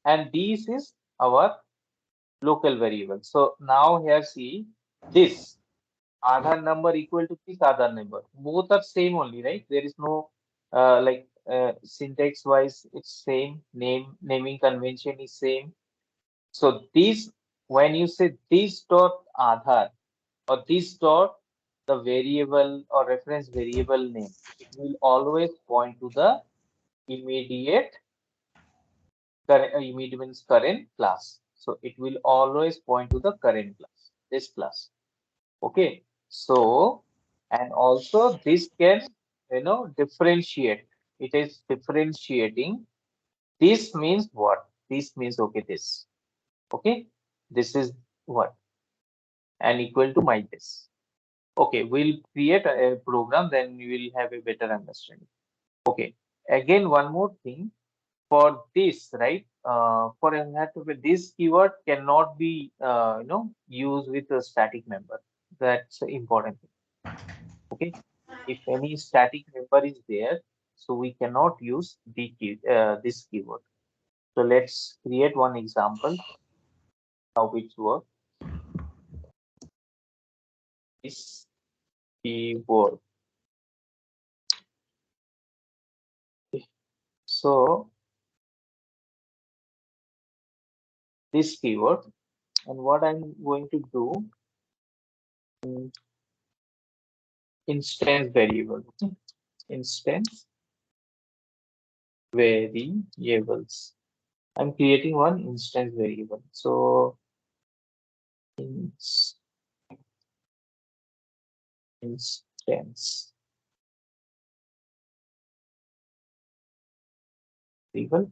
and this is our local variable. So now here see this Aadhaar number equal to this Aadhaar number. Both are same only, right? There is no syntax wise it's same, naming convention is same. So this, when you say this dot Aadhaar or this dot the variable or reference variable name, it will always point to the immediate immediate means current class. So it will always point to the current class, this class. Okay. So and also this can differentiate. It is differentiating. This means what? This means okay, this. Okay. This is what? And equal to my this. Okay, we'll create a program, then we will have a better understanding. Okay, again, one more thing for this, right? For example, this keyword cannot be, used with a static member. That's important thing. Okay, if any static member is there, so we cannot use this keyword. So let's create one example how it works. This keyword. So this keyword, and what I'm going to do, mm, instance variable. Okay? Instance variables. I'm creating one instance variable. So ins- instance variable.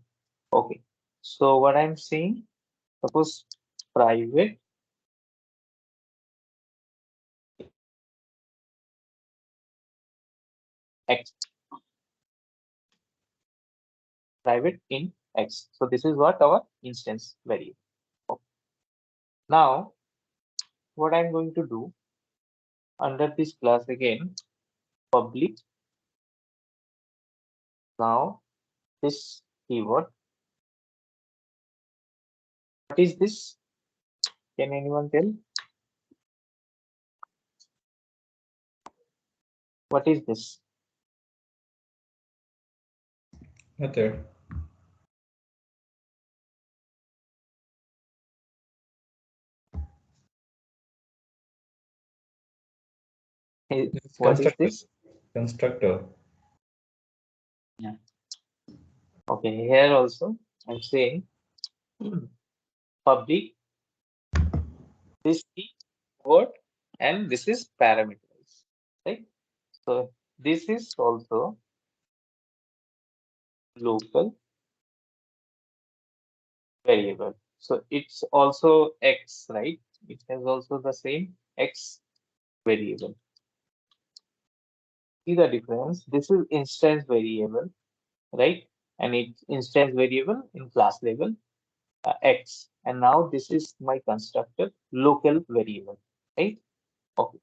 Okay. So what I'm saying, suppose private x, private in x. So this is what our instance variable. Okay. Now what I'm going to do under this class again, public. Now this keyword. What is this? Can anyone tell? What is this? Method. It's What is constructor. this? Constructor. Yeah. Okay, here also I'm saying public, this keyword, and this is parameterized, right? So this is also local variable. So it's also x, right? It has also the same x variable. See the difference? This is instance variable, right? And it's instance variable in class level x. And now this is my constructor local variable, right? Okay.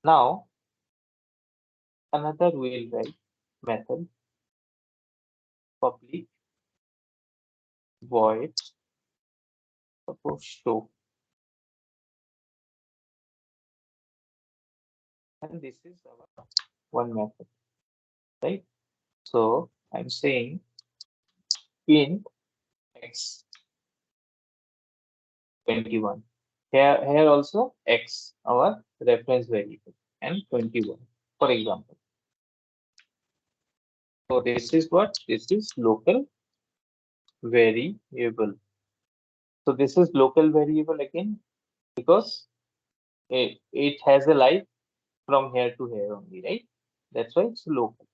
Now another will write method public void suppose show, and this is our one method, right? So I'm saying int x 21. Here also x our reference variable and 21, for example. So this is what? This is local variable. So this is local variable again because it has a life from here to here only, right? That's why it's local.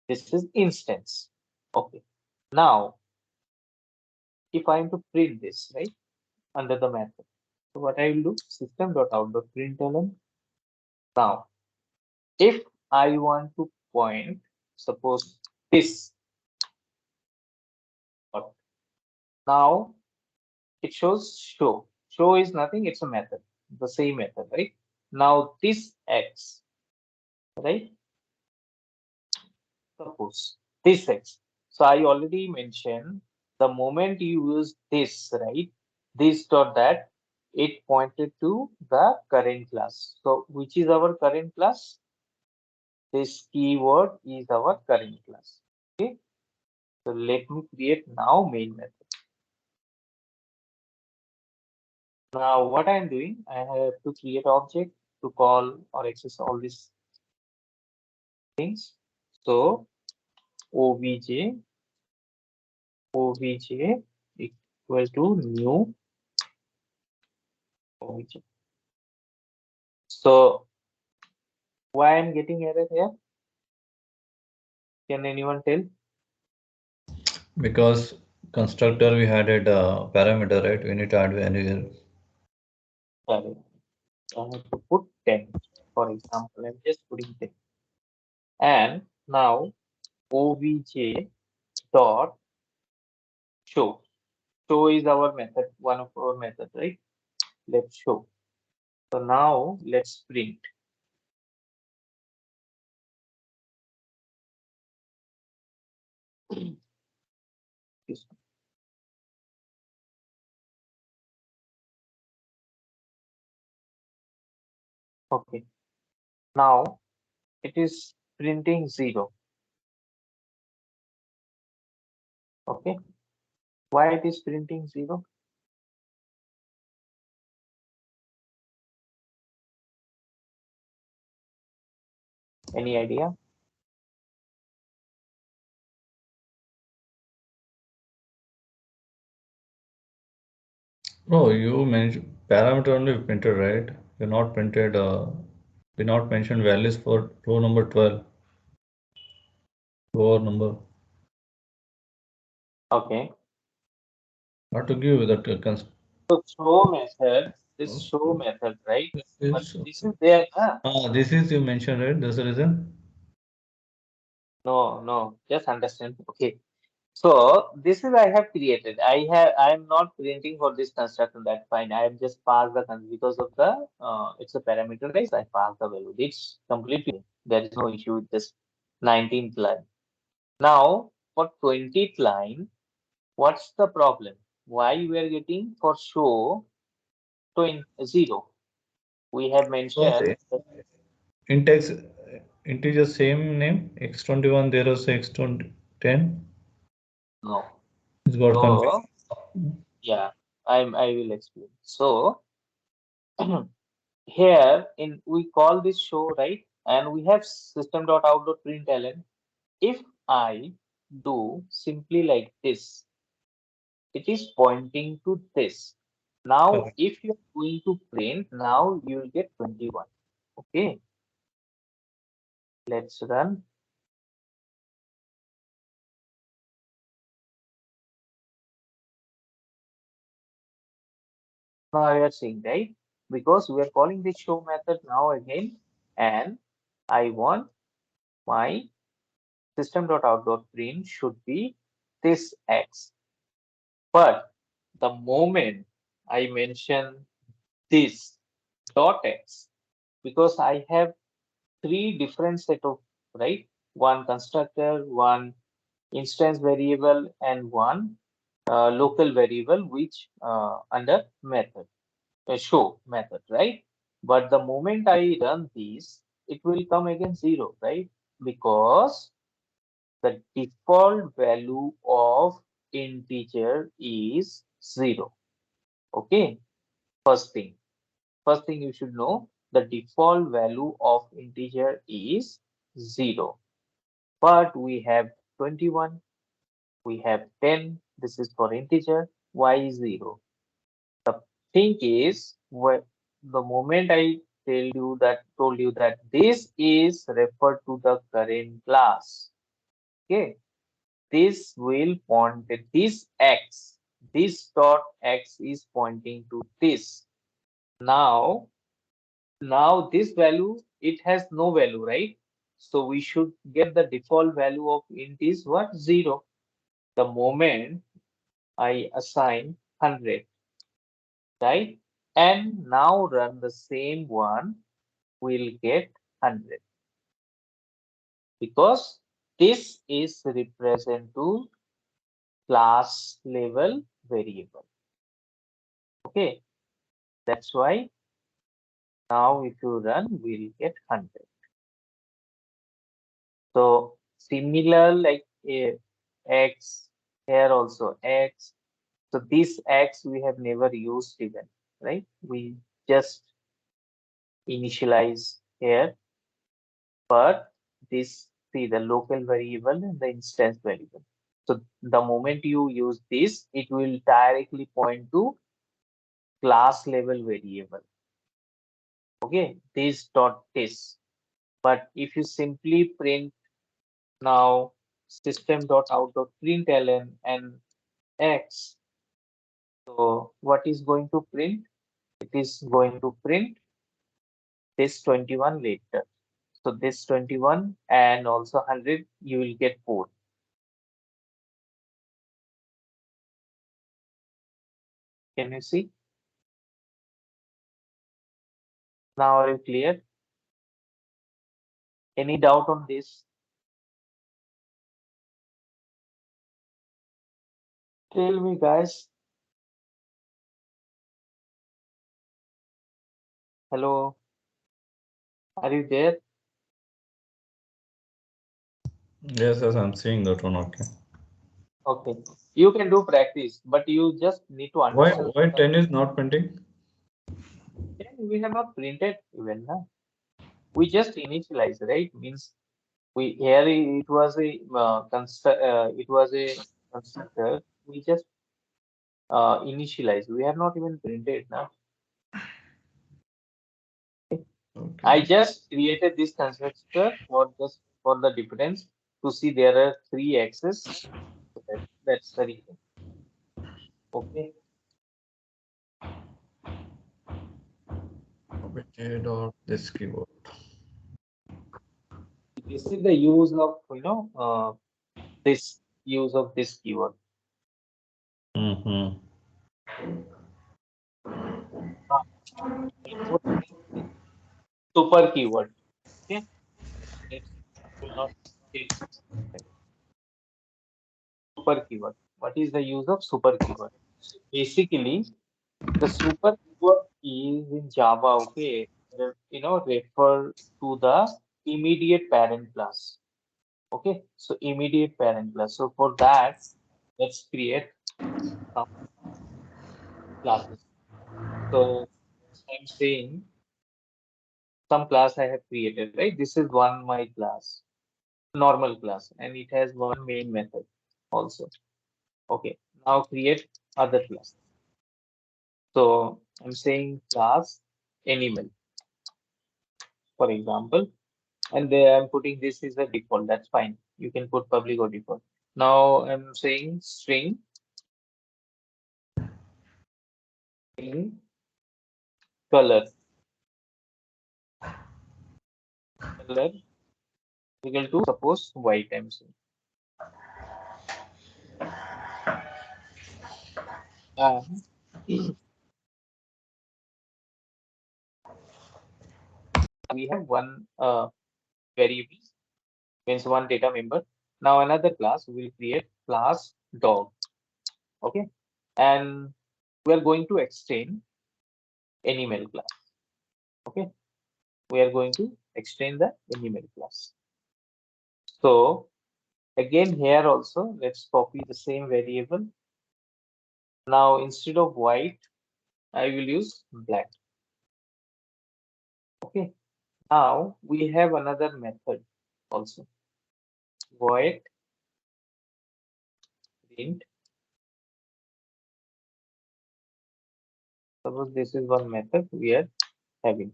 This is instance. Okay. Now, if I am to print this, right, under the method, so what I will do, system.out.println. Now, if I want to point, suppose this, dot. Now it shows show. Show is nothing, it's a method, the same method, right? Now this x, right? Suppose this x. So I already mentioned the moment you use this, right? This dot that, it pointed to the current class. So which is our current class? This keyword is our current class. Okay. So let me create now main method. Now what I am doing, I have to create object to call or access all these things. So obj equal to new obj. So why I'm getting error here? Can anyone tell? Because constructor we added a parameter, right? We need to add value. Sorry, I have to put 10. For example, I'm just putting 10. And now obj dot show. Show is our method, one of our method, right? Let's show. So now let's print. Okay. Now it is printing 0. Okay. Why it is printing 0? Any idea? Oh, you mentioned parameter only printed, right? You not printed. We not mentioned values for row number 12, row number. Okay. Not to give that So show method, right? But is, this is there, huh? this is you mentioned, right? That's the reason. No, no, just understand. Okay. So this is I have created. I am not printing for this construction. That's fine. I have just passed the because of the it's a parameterized. I pass the value. It's completely there is no issue with this 19th line. Now for 20th line, what's the problem? Why we are getting for show 20 0? We have Because mentioned that intex integer same name x21 there is x10 no. it's got confused. So yeah, I will explain. So here in we call this show, right? And we have system.out.println. If I do simply like this, it is pointing to this. Now, Correct. if you're going to print, now you will get 21. Okay, let's run. Now you are seeing, right? Because we are calling this show method now again, and I want my system.out.print should be this x. But the moment I mention this dot x, because I have three different set of, right? One constructor, one instance variable, and one local variable, which under method, show method, right? But the moment I run these, it will come again 0, right? Because the default value of integer is 0. Okay, first thing. First thing you should know, the default value of integer is 0. But we have 21, we have 10, this is for integer, y 0. The thing is, the moment I told you that this is referred to the current class, okay, this will point this x, this dot x is pointing to this. Now, now this value, it has no value, right? So we should get the default value of int is what? 0. The moment I assign 100, right? And now run the same one, we'll get 100 because this is represent to class level variable. Okay, that's why now if you run, we'll get 100. So similar like x, here also x. So this x we have never used even, right? We just initialize here, but this, see the local variable and the instance variable. So the moment you use this, it will directly point to class level variable. Okay, this dot this. But if you simply print now system.out.println and x, so what is going to print? It is going to print this 21 later. So this 21 and also 100, you will get 4. Can you see? Now are you clear? Any doubt on this? Tell me, guys. Hello, are you there? Yes, yes, I'm seeing that one. Okay. Okay. You can do practice, but you just need to Why understand why the 10 is not printing? we have not printed even now. We just initialize, right? Means we here it was a it was a constructor. We just initialize. We have not even printed now. Okay. I just created this constructor for just for the difference to see there are three axes. So that's the reason. Okay. Obj dot this keyword. This is the use of this use of this keyword. Mm-hmm. Now, input this super keyword. Okay. Let's will not take super keyword. What is the use of super keyword? So basically, the super keyword is in Java, okay, refer to the immediate parent class. Okay, so immediate parent class. So for that, let's create some classes. So I'm saying some class I have created, right? This is one my class, normal class, and it has one main method also. Okay, now create other class. So I'm saying class animal, for example, and there I'm putting this is a default. That's fine. You can put public or default. Now I'm saying string color color equal to suppose white. I'm saying. And we have one variable means one data member. Now another class will create class dog. Okay, and we are going to extend animal class. Okay, we are going to extend the animal class. So again here also let's copy the same variable. Now instead of white, I will use black. Okay. Now we have another method also. Void print. Suppose this is one method we are having.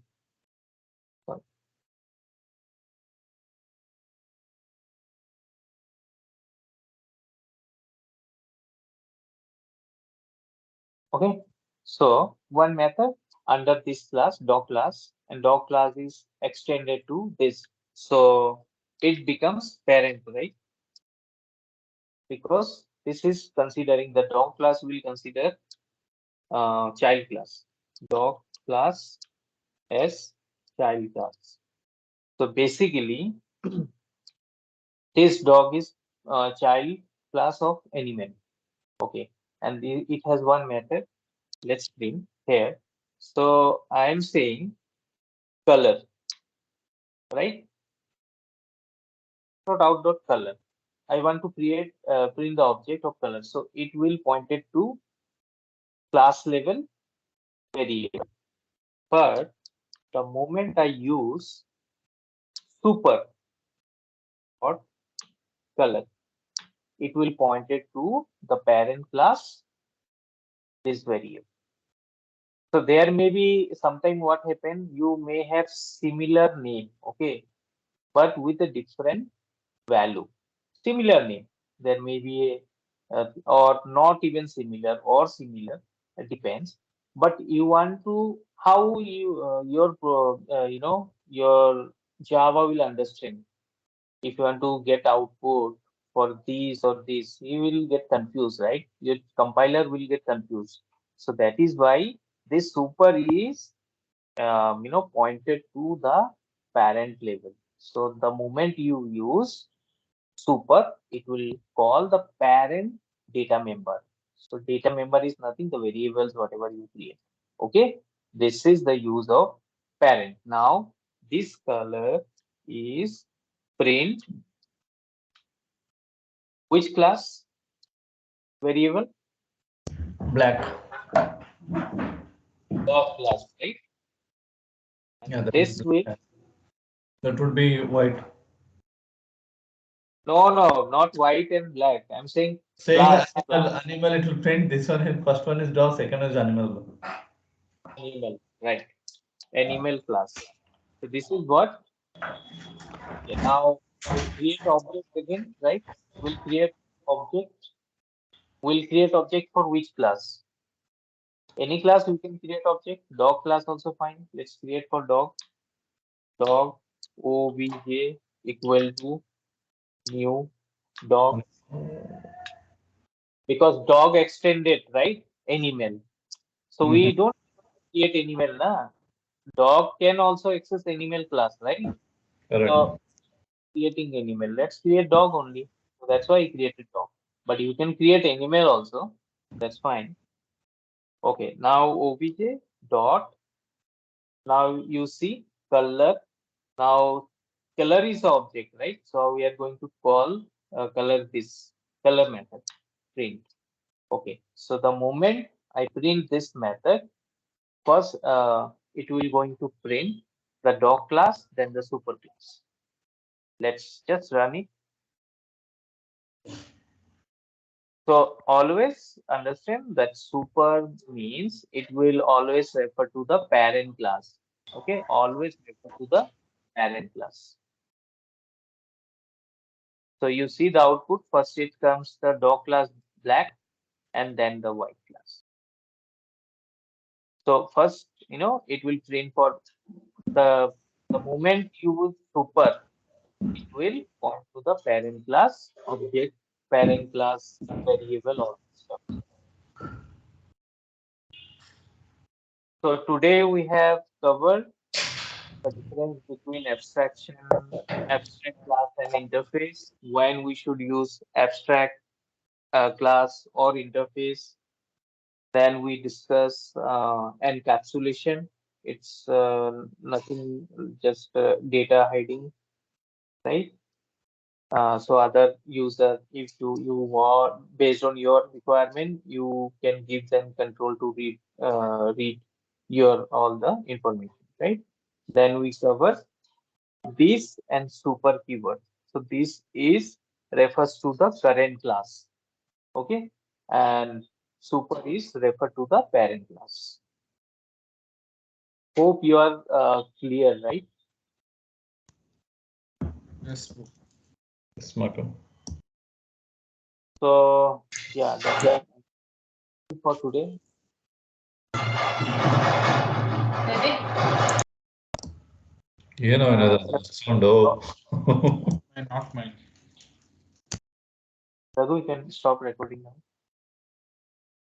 Okay. So one method under this class, dog class, and dog class is extended to this. So it becomes parent, right? Because this is considering the dog class will consider child class. Dog class as child class. So basically, this dog is child class of animal. Okay, and it has one method. Let's print here. So I am saying color, right? Not out dot color. I want to create print the object of color. So it will point it to class level variable. But the moment I use super or color, it will point it to the parent class this variable. So there may be sometime what happen, you may have similar name, okay, but with a different value. Similar name. There may be a, or not even similar or similar. It depends. But you want to how you your Java will understand. If you want to get output for these or this, you will get confused, right? Your compiler will get confused. So that is why this super is pointed to the parent level. So the moment you use super, it will call the parent data member. So data member is nothing, the variables, whatever you create. Okay, this is the use of parent. Now this color is print which class variable? Black. Dog class, right? Yeah, And this will that would be white. no, not white and black. I'm saying Saying class, animal, it will print. This one is first one is dog, second is animal. animal, right? Animal class. So this is what. Okay, now we'll create object again, right? We'll create object. We'll create object for which class? Any class we can create object. Dog class also fine. Let's create for dog. Dog obj equal to new dog because dog extended, right? Animal. So Mhm. we don't create animal, na. Dog can also access animal class, right? Correct. So creating animal. Let's create dog only. So that's why I created dog. But you can create animal also. That's fine. Okay. Now obj dot. Now you see color. Now color is the object, right? So we are going to call color this color method print. Okay. So the moment I print this method, first it will going to print the dog class, then the super class. Let's just run it. So always understand that super means it will always refer to the parent class. Okay, always refer to the parent class. So you see the output, first it comes the dog class black and then the white class. So first, it will print for the the moment you use super, it will point to the parent class object, parent class variable or stuff. So today we have covered the difference between abstract class and interface, when we should use abstract class or interface. Then we discuss encapsulation. It's nothing, just data hiding, right? So other user, if you want based on your requirement, you can give them control to read your all the information, right? Then we cover this and super keyword. So this is refers to the current class, okay, and super is refer to the parent class. Hope you are clear, right? Yes, bro. Smart. So yeah, that's it for today. Another Uh, sound. Oh. Mine, not mine. Raghu, you can stop recording now.